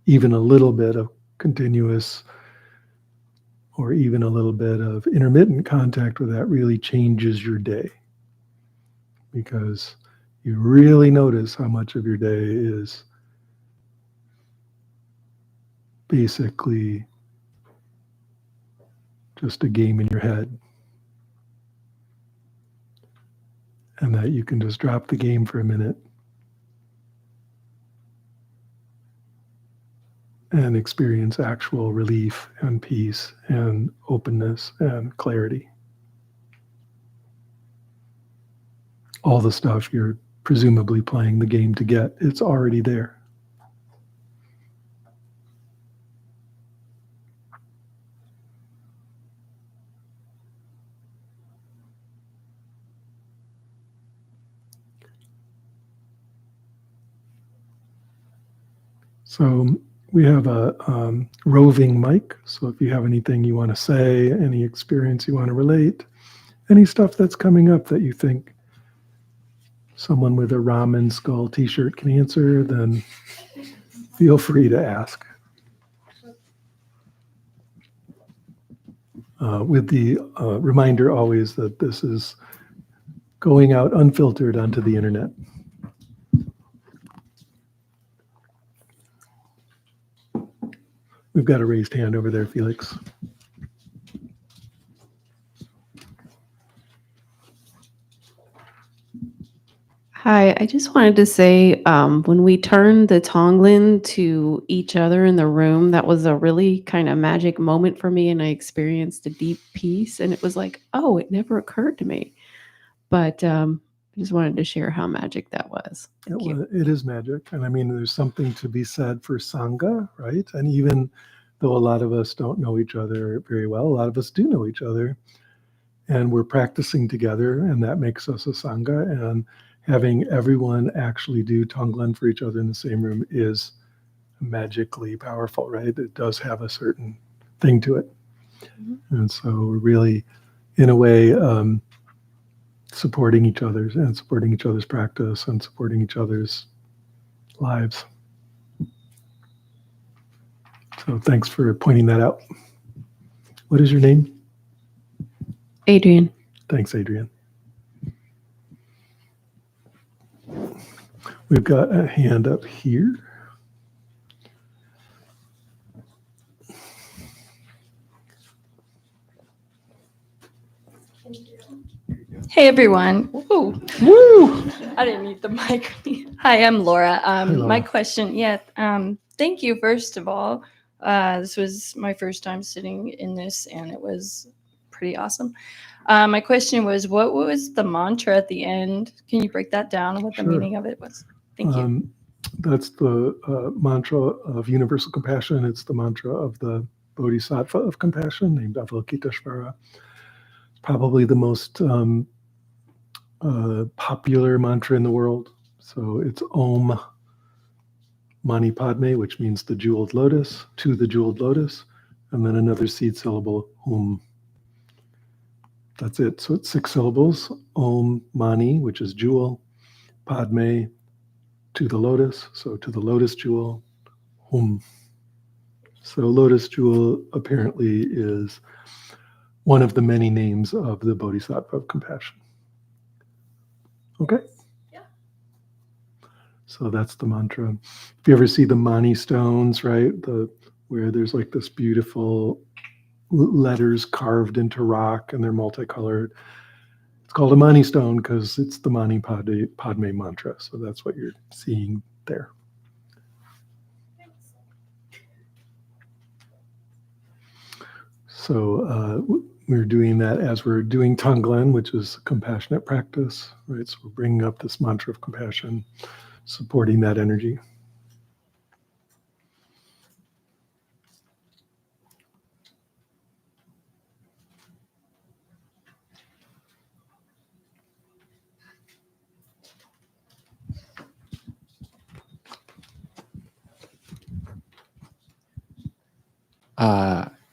Speaker 1: even a little bit of continuous or even a little bit of intermittent contact with that really changes your day, because you really notice how much of your day is basically just a game in your head, and that you can just drop the game for a minute and experience actual relief and peace and openness and clarity. All the stuff you're presumably playing the game to get, it's already there. So we have a roving mic. So if you have anything you want to say, any experience you want to relate, any stuff that's coming up that you think someone with a ramen skull t-shirt can answer, then feel free to ask. With the reminder always that this is going out unfiltered onto the internet. We've got a raised hand over there, Felix.
Speaker 2: Hi, I just wanted to say, when we turned the Tonglen to each other in the room, that was a really kind of magic moment for me, and I experienced a deep peace, and it was like, oh, it never occurred to me. But I just wanted to share how magic that was. Thank you.
Speaker 1: It is magic. And I mean, there's something to be said for Sangha, right? And even though a lot of us don't know each other very well, a lot of us do know each other. And we're practicing together, and that makes us a Sangha. And having everyone actually do Tonglen for each other in the same room is magically powerful, right? It does have a certain thing to it. Mm-hmm. And so we're really, in a way, supporting each other's practice and supporting each other's lives. So thanks for pointing that out. What is your name?
Speaker 2: Adrian.
Speaker 1: Thanks, Adrian. We've got a hand up here.
Speaker 3: Hey everyone. Woo. Woo. I didn't need the mic. Hi, I'm Laura.
Speaker 1: Hi, Laura.
Speaker 3: My question, thank you first of all. This was my first time sitting in this and it was pretty awesome. My question was, what was the mantra at the end? Can you break that down and what the meaning of it was? Thank you.
Speaker 1: That's the mantra of universal compassion. It's the mantra of the Bodhisattva of compassion named Avalokiteshvara. It's probably the most popular mantra in the world. So it's Om Mani Padme, which means the jeweled lotus, to the jeweled lotus, and then another seed syllable, Hum. That's it. So it's 6 syllables. Om Mani, which is jewel, Padme, to the lotus, so to the lotus jewel, Hum. So lotus jewel apparently is one of the many names of the Bodhisattva of compassion. Okay?
Speaker 3: Yeah.
Speaker 1: So that's the mantra. If you ever see the Mani stones, right, where there's like this beautiful letters carved into rock and they're multicolored, it's called a Mani stone because it's the Mani Padme mantra. So that's what you're seeing there. So we're doing that as we're doing Tonglen, which is compassionate practice, right? So we're bringing up this mantra of compassion, supporting that energy.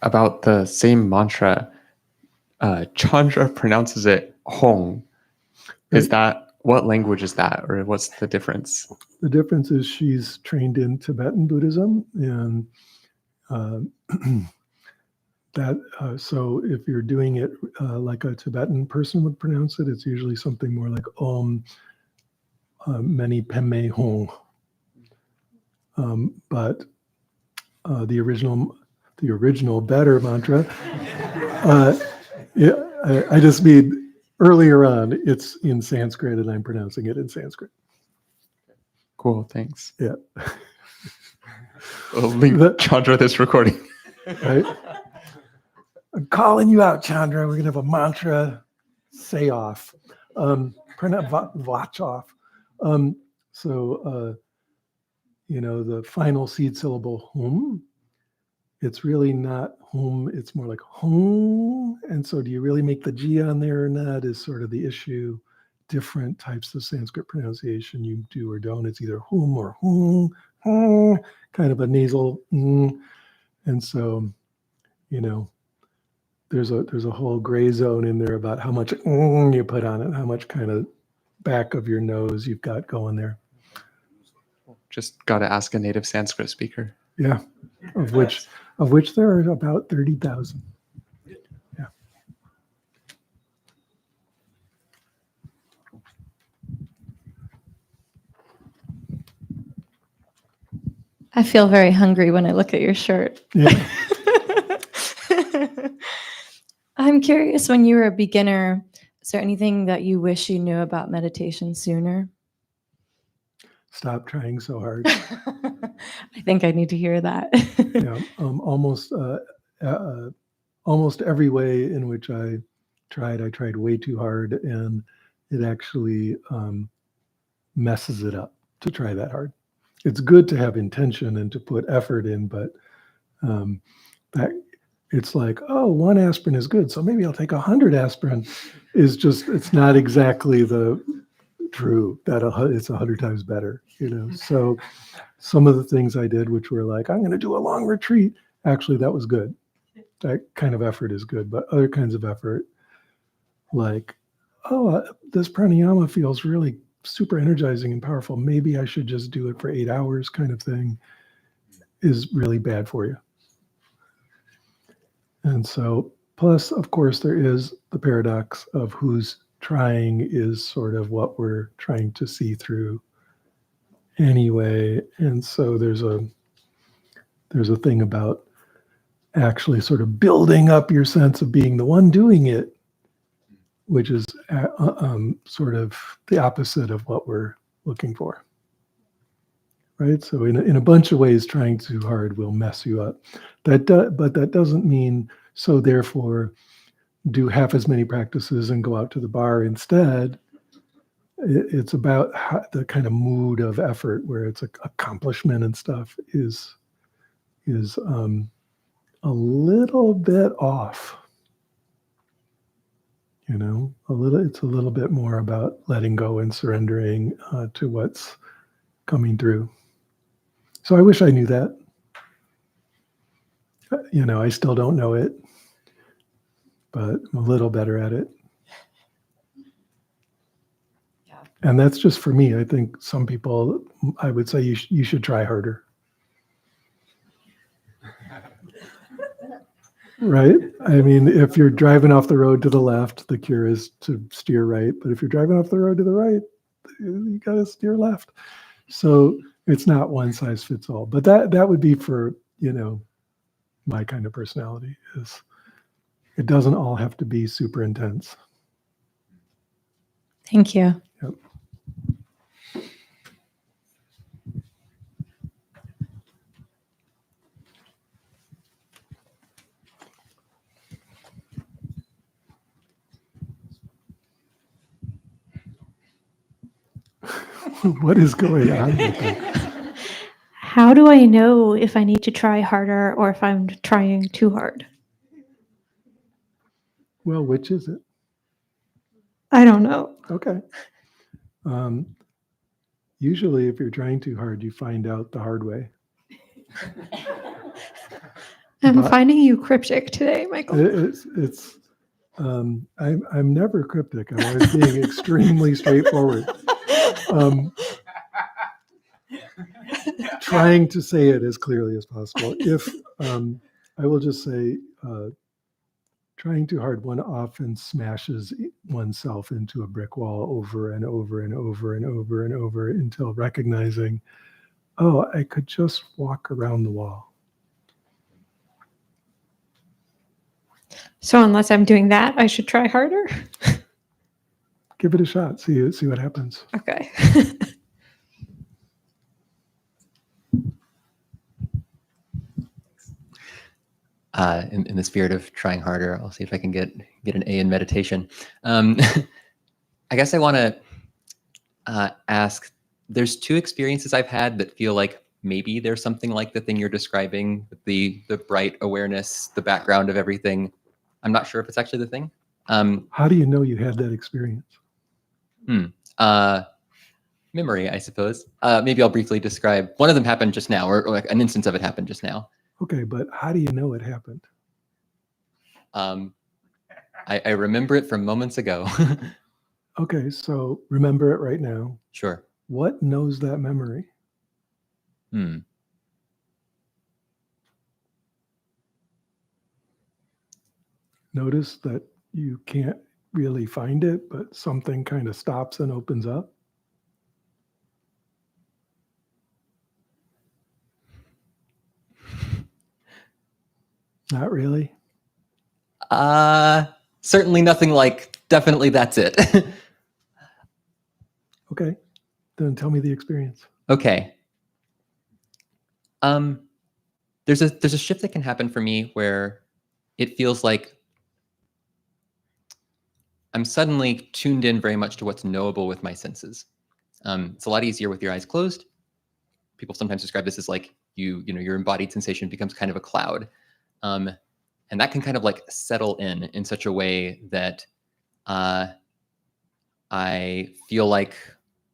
Speaker 4: About the same mantra, Chandra pronounces it Hong. Is that, what language is that, or what's the difference?
Speaker 1: The difference is she's trained in Tibetan Buddhism, and so if you're doing it like a Tibetan person would pronounce it, it's usually something more like Om Mani Padme Hum. But the original better mantra, I just mean earlier on, it's in Sanskrit, and I'm pronouncing it in Sanskrit.
Speaker 4: Cool, thanks.
Speaker 1: Yeah.
Speaker 4: We'll link Chandra this recording.
Speaker 1: Right? I'm calling you out, Chandra. We're going to have a mantra say-off. Watch off. The final seed syllable, hum, it's really not hum, it's more like hum. And so do you really make the G on there or not is sort of the issue. Different types of Sanskrit pronunciation you do or don't. It's either hum or hum, kind of a nasal. And so, there's a whole gray zone in there about how much you put on it, how much kind of back of your nose you've got going there.
Speaker 4: Just got to ask a native Sanskrit speaker.
Speaker 1: Yeah, of which there are about 30,000. Yeah.
Speaker 5: I feel very hungry when I look at your shirt.
Speaker 1: Yeah.
Speaker 5: I'm curious, when you were a beginner, is there anything that you wish you knew about meditation sooner?
Speaker 1: Stop trying so hard.
Speaker 5: I think I need to hear that.
Speaker 1: Yeah, almost every way in which I tried way too hard, and it actually messes it up to try that hard. It's good to have intention and to put effort in, but that it's like, oh, 1 aspirin is good, so maybe I'll take 100 aspirin. It's not exactly the true that it's 100 times better, So some of the things I did, which were like, I'm going to do a long retreat, actually that was good. That kind of effort is good, but other kinds of effort, like, this pranayama feels really super energizing and powerful. Maybe I should just do it for 8 hours, kind of thing, is really bad for you. And so, plus, of course, there is the paradox of who's trying is sort of what we're trying to see through anyway. And so there's a thing about actually sort of building up your sense of being the one doing it, which is sort of the opposite of what we're looking for, right? So in a bunch of ways, trying too hard will mess you up. But that doesn't mean, so therefore, do half as many practices and go out to the bar instead. It's about the kind of mood of effort where it's accomplishment and stuff is a little bit off. It's a little bit more about letting go and surrendering to what's coming through. So I wish I knew that. I still don't know it, but I'm a little better at it.
Speaker 5: Yeah.
Speaker 1: And that's just for me. I think some people, I would say you should try harder. Right? I mean, if you're driving off the road to the left, the cure is to steer right. But if you're driving off the road to the right, you got to steer left. So it's not one size fits all. But that would be for, my kind of personality is it doesn't all have to be super intense.
Speaker 5: Thank you.
Speaker 1: Yep. What is going on with them?
Speaker 6: How do I know if I need to try harder or if I'm trying too hard?
Speaker 1: Well, which is it?
Speaker 6: I don't know.
Speaker 1: Okay. Usually, if you're trying too hard, you find out the hard way.
Speaker 6: I'm
Speaker 1: But-
Speaker 6: finding you cryptic today, Michael.
Speaker 1: I'm never cryptic. I'm always being extremely straightforward. Trying to say it as clearly as possible. If I will just say, trying too hard, one often smashes oneself into a brick wall over and over and over and over and over until recognizing, oh, I could just walk around the wall.
Speaker 6: So unless I'm doing that, I should try harder?
Speaker 1: Give it a shot. See what happens.
Speaker 6: Okay.
Speaker 7: In the spirit of trying harder, I'll see if I can get an A in meditation. I guess I want to ask, there's two experiences I've had that feel like maybe there's something like the thing you're describing, with the bright awareness, the background of everything. I'm not sure if it's actually the thing.
Speaker 1: How do you know you had that experience?
Speaker 7: Memory, I suppose. Maybe I'll briefly describe. One of them happened just now, or like an instance of it happened just now.
Speaker 1: Okay, but how do you know it happened?
Speaker 7: I remember it from moments ago.
Speaker 1: Okay, so remember it right now.
Speaker 7: Sure.
Speaker 1: What knows that memory? Notice that you can't really find it, but something kind of stops and opens up. Not really.
Speaker 7: Certainly nothing like, definitely that's it.
Speaker 1: Okay, then tell me the experience.
Speaker 7: Okay. There's a shift that can happen for me where it feels like I'm suddenly tuned in very much to what's knowable with my senses. It's a lot easier with your eyes closed. People sometimes describe this as like your embodied sensation becomes kind of a cloud. And that can kind of like settle in such a way that I feel like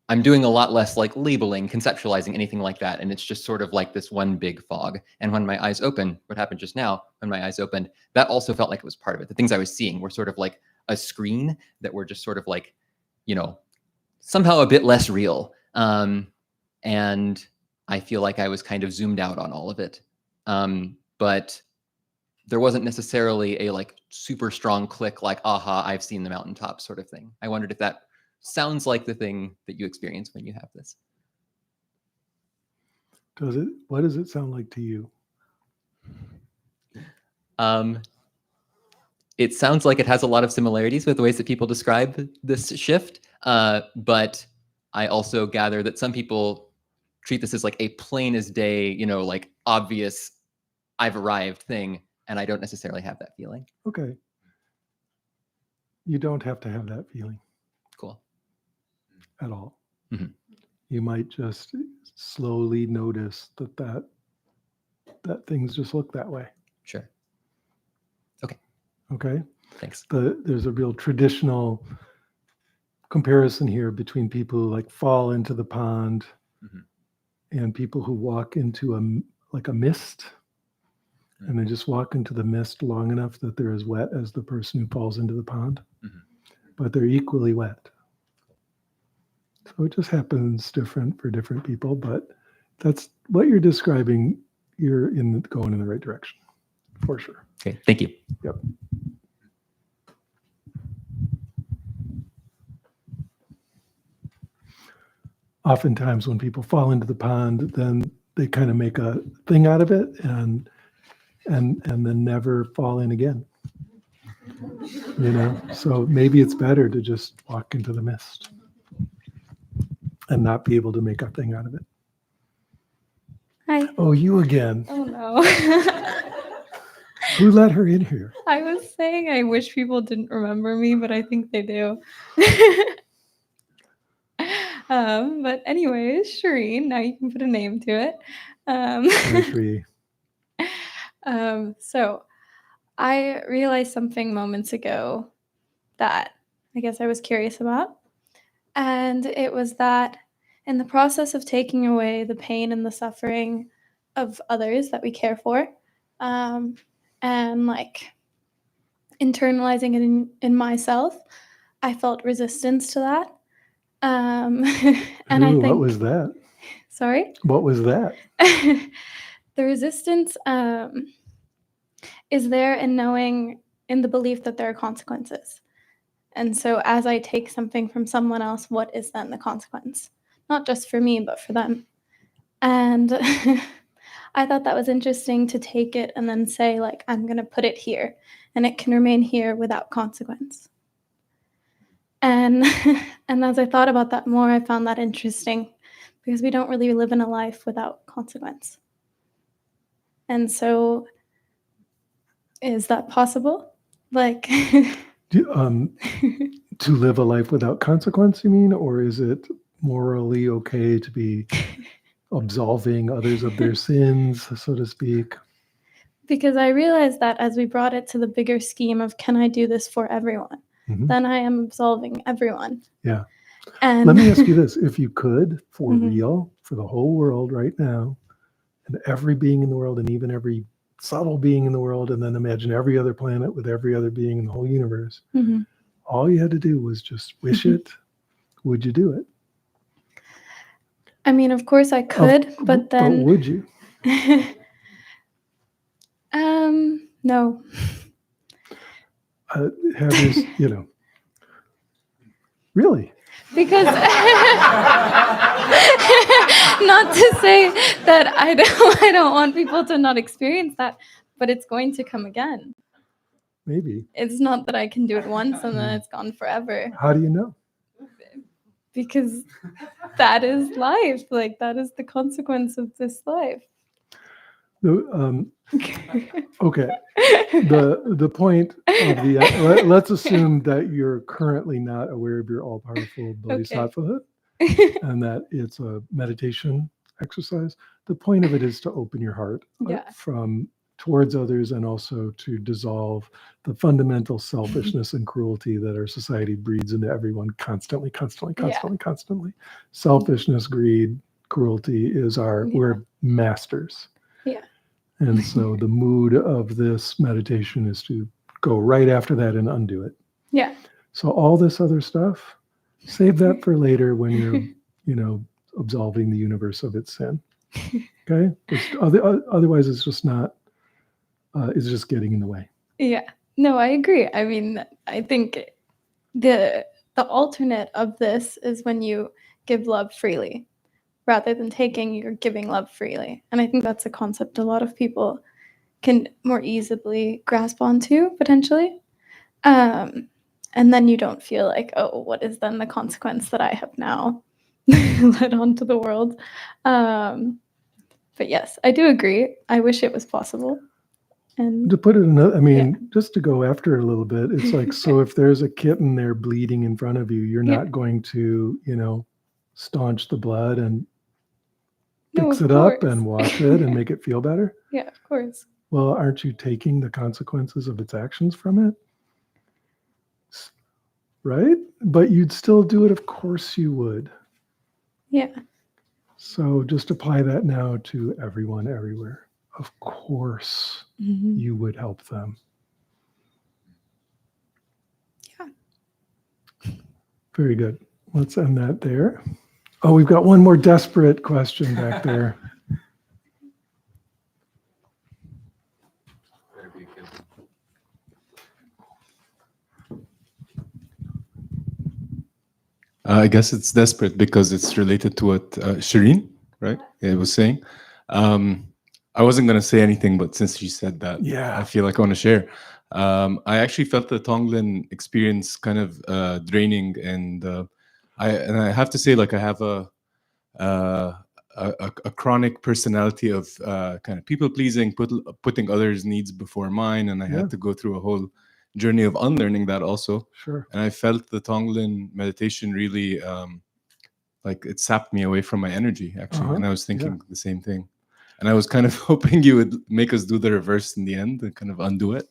Speaker 7: I'm doing a lot less like labeling, conceptualizing, anything like that. And it's just sort of like this one big fog. And when my eyes open, what happened just now, when my eyes opened, that also felt like it was part of it. The things I was seeing were sort of like a screen that were just sort of like, somehow a bit less real. And I feel like I was kind of zoomed out on all of it. But there wasn't necessarily a like super strong click, like, aha, I've seen the mountaintop sort of thing. I wondered if that sounds like the thing that you experience when you have this.
Speaker 1: Does it? What does it sound like to you?
Speaker 7: It sounds like it has a lot of similarities with the ways that people describe this shift. But I also gather that some people treat this as like a plain as day, like obvious, I've arrived thing. And I don't necessarily have that feeling.
Speaker 1: Okay. You don't have to have that feeling.
Speaker 7: Cool.
Speaker 1: At all.
Speaker 7: Mm-hmm.
Speaker 1: You might just slowly notice that things just look that way.
Speaker 7: Sure.
Speaker 1: Okay.
Speaker 7: Thanks.
Speaker 1: There's a real traditional comparison here between people who like fall into the pond and people who walk into a mist. And they just walk into the mist long enough that they're as wet as the person who falls into the pond, but they're equally wet. So it just happens different for different people, but that's what you're describing. You're going in the right direction, for sure.
Speaker 7: Okay, thank you.
Speaker 1: Yep. Oftentimes when people fall into the pond, then they kind of make a thing out of it and then never fall in again. So maybe it's better to just walk into the mist and not be able to make a thing out of it.
Speaker 6: Hi.
Speaker 1: Oh, you again.
Speaker 3: Oh no.
Speaker 1: Who let her in here?
Speaker 3: I was saying I wish people didn't remember me, but I think they do.
Speaker 5: But anyways, Shireen, now you can put a name to it.
Speaker 1: Hi, Shri.
Speaker 5: So I realized something moments ago that I guess I was curious about. And it was that in the process of taking away the pain and the suffering of others that we care for, and like internalizing it in myself, I felt resistance to that. And I think,
Speaker 1: what was that?
Speaker 5: Sorry?
Speaker 1: What was that?
Speaker 5: The resistance is there in knowing, in the belief that there are consequences. And so as I take something from someone else, what is then the consequence? Not just for me, but for them. And I thought that was interesting to take it and then say, like, I'm going to put it here, and it can remain here without consequence. And as I thought about that more, I found that interesting, because we don't really live in a life without consequence. And so, is that possible? Like,
Speaker 1: to live a life without consequence, you mean? Or is it morally okay to be absolving others of their sins, so to speak?
Speaker 5: Because I realized that as we brought it to the bigger scheme of, can I do this for everyone?
Speaker 1: Mhm.
Speaker 5: Then I am absolving everyone.
Speaker 1: Yeah.
Speaker 5: And
Speaker 1: Let me ask you this. If you could, for
Speaker 5: Mhm.
Speaker 1: real, for the whole world right now, and every being in the world, and even every subtle being in the world, and then imagine every other planet with every other being in the whole universe,
Speaker 5: Mhm.
Speaker 1: all you had to do was just wish it, would you do it?
Speaker 5: I mean, of course I could, but then
Speaker 1: would you?
Speaker 5: No.
Speaker 1: Have you, really?
Speaker 5: Because not to say that I don't want people to not experience that, but it's going to come again.
Speaker 1: Maybe.
Speaker 5: It's not that I can do it once and then it's gone forever,
Speaker 1: How do you know?
Speaker 5: because that is life. Like, that is the consequence of this life.
Speaker 1: Okay. The point of let's assume that you're currently not aware of your all-powerful bodhisattvahood, and that it's a meditation exercise. The point of it is to open your heart from towards others, and also to dissolve the fundamental selfishness and cruelty that our society breeds into everyone constantly. Selfishness, greed, cruelty is we're masters.
Speaker 5: Yeah.
Speaker 1: And so the mood of this meditation is to go right after that and undo it.
Speaker 5: Yeah.
Speaker 1: So all this other stuff, save that for later when you're, absolving the universe of its sin. Okay? Otherwise, it's just not, it's just getting in the way.
Speaker 5: Yeah. No, I agree. I mean, I think the alternate of this is when you give love freely. Rather than taking, you're giving love freely. And I think that's a concept a lot of people can more easily grasp onto, potentially. And then you don't feel like, oh, what is then the consequence that I have now led onto the world? But yes, I do agree. I wish it was possible. And
Speaker 1: to put it just to go after it a little bit, it's like, so if there's a kitten there bleeding in front of you, you're not going to, staunch the blood and fix it up and wash it and make it feel better.
Speaker 5: Yeah, of course.
Speaker 1: Well, aren't you taking the consequences of its actions from it? Right? But you'd still do it. Of course you would.
Speaker 5: Yeah.
Speaker 1: So just apply that now to everyone, everywhere. Of course you would help them.
Speaker 5: Yeah.
Speaker 1: Very good. Let's end that there. Oh, we've got one more desperate question back there.
Speaker 8: I guess it's desperate because it's related to what Shireen, right? It was saying. I wasn't going to say anything, but since she said that, I feel like I want to share. I actually felt the Tonglen experience kind of draining, and I have to say, like, I have a chronic personality of kind of people pleasing, putting others' needs before mine, and I had to go through a whole journey of unlearning that also.
Speaker 1: Sure.
Speaker 8: And I felt the Tonglen meditation really like it sapped me away from my energy actually. And I was thinking
Speaker 1: Yeah.
Speaker 8: the same thing. And I was kind of hoping you would make us do the reverse in the end and kind of undo it.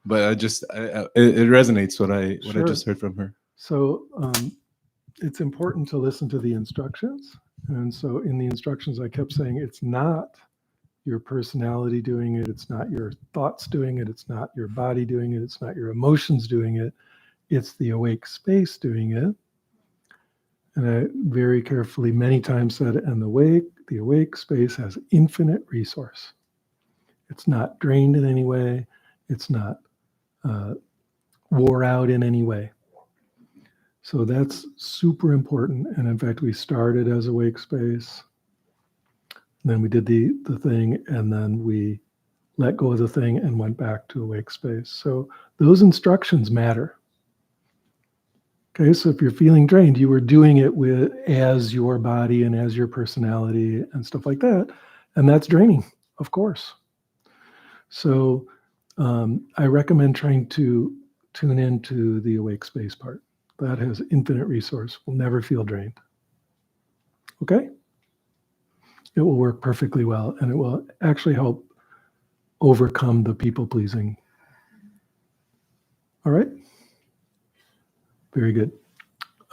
Speaker 8: But it resonates what I just heard from her.
Speaker 1: So it's important to listen to the instructions. And so in the instructions, I kept saying, it's not your personality doing it. It's not your thoughts doing it. It's not your body doing it. It's not your emotions doing it. It's the awake space doing it. And I very carefully many times said, and the awake space has infinite resource. It's not drained in any way. It's not wore out in any way. So that's super important. And in fact, we started as awake space. Then we did the thing, and then we let go of the thing and went back to awake space. So those instructions matter. Okay, so if you're feeling drained, you were doing it as your body and as your personality and stuff like that. And that's draining, of course. So I recommend trying to tune into the awake space part. That has infinite resource, will never feel drained. Okay? It will work perfectly well, and it will actually help overcome the people pleasing. All right? Very good.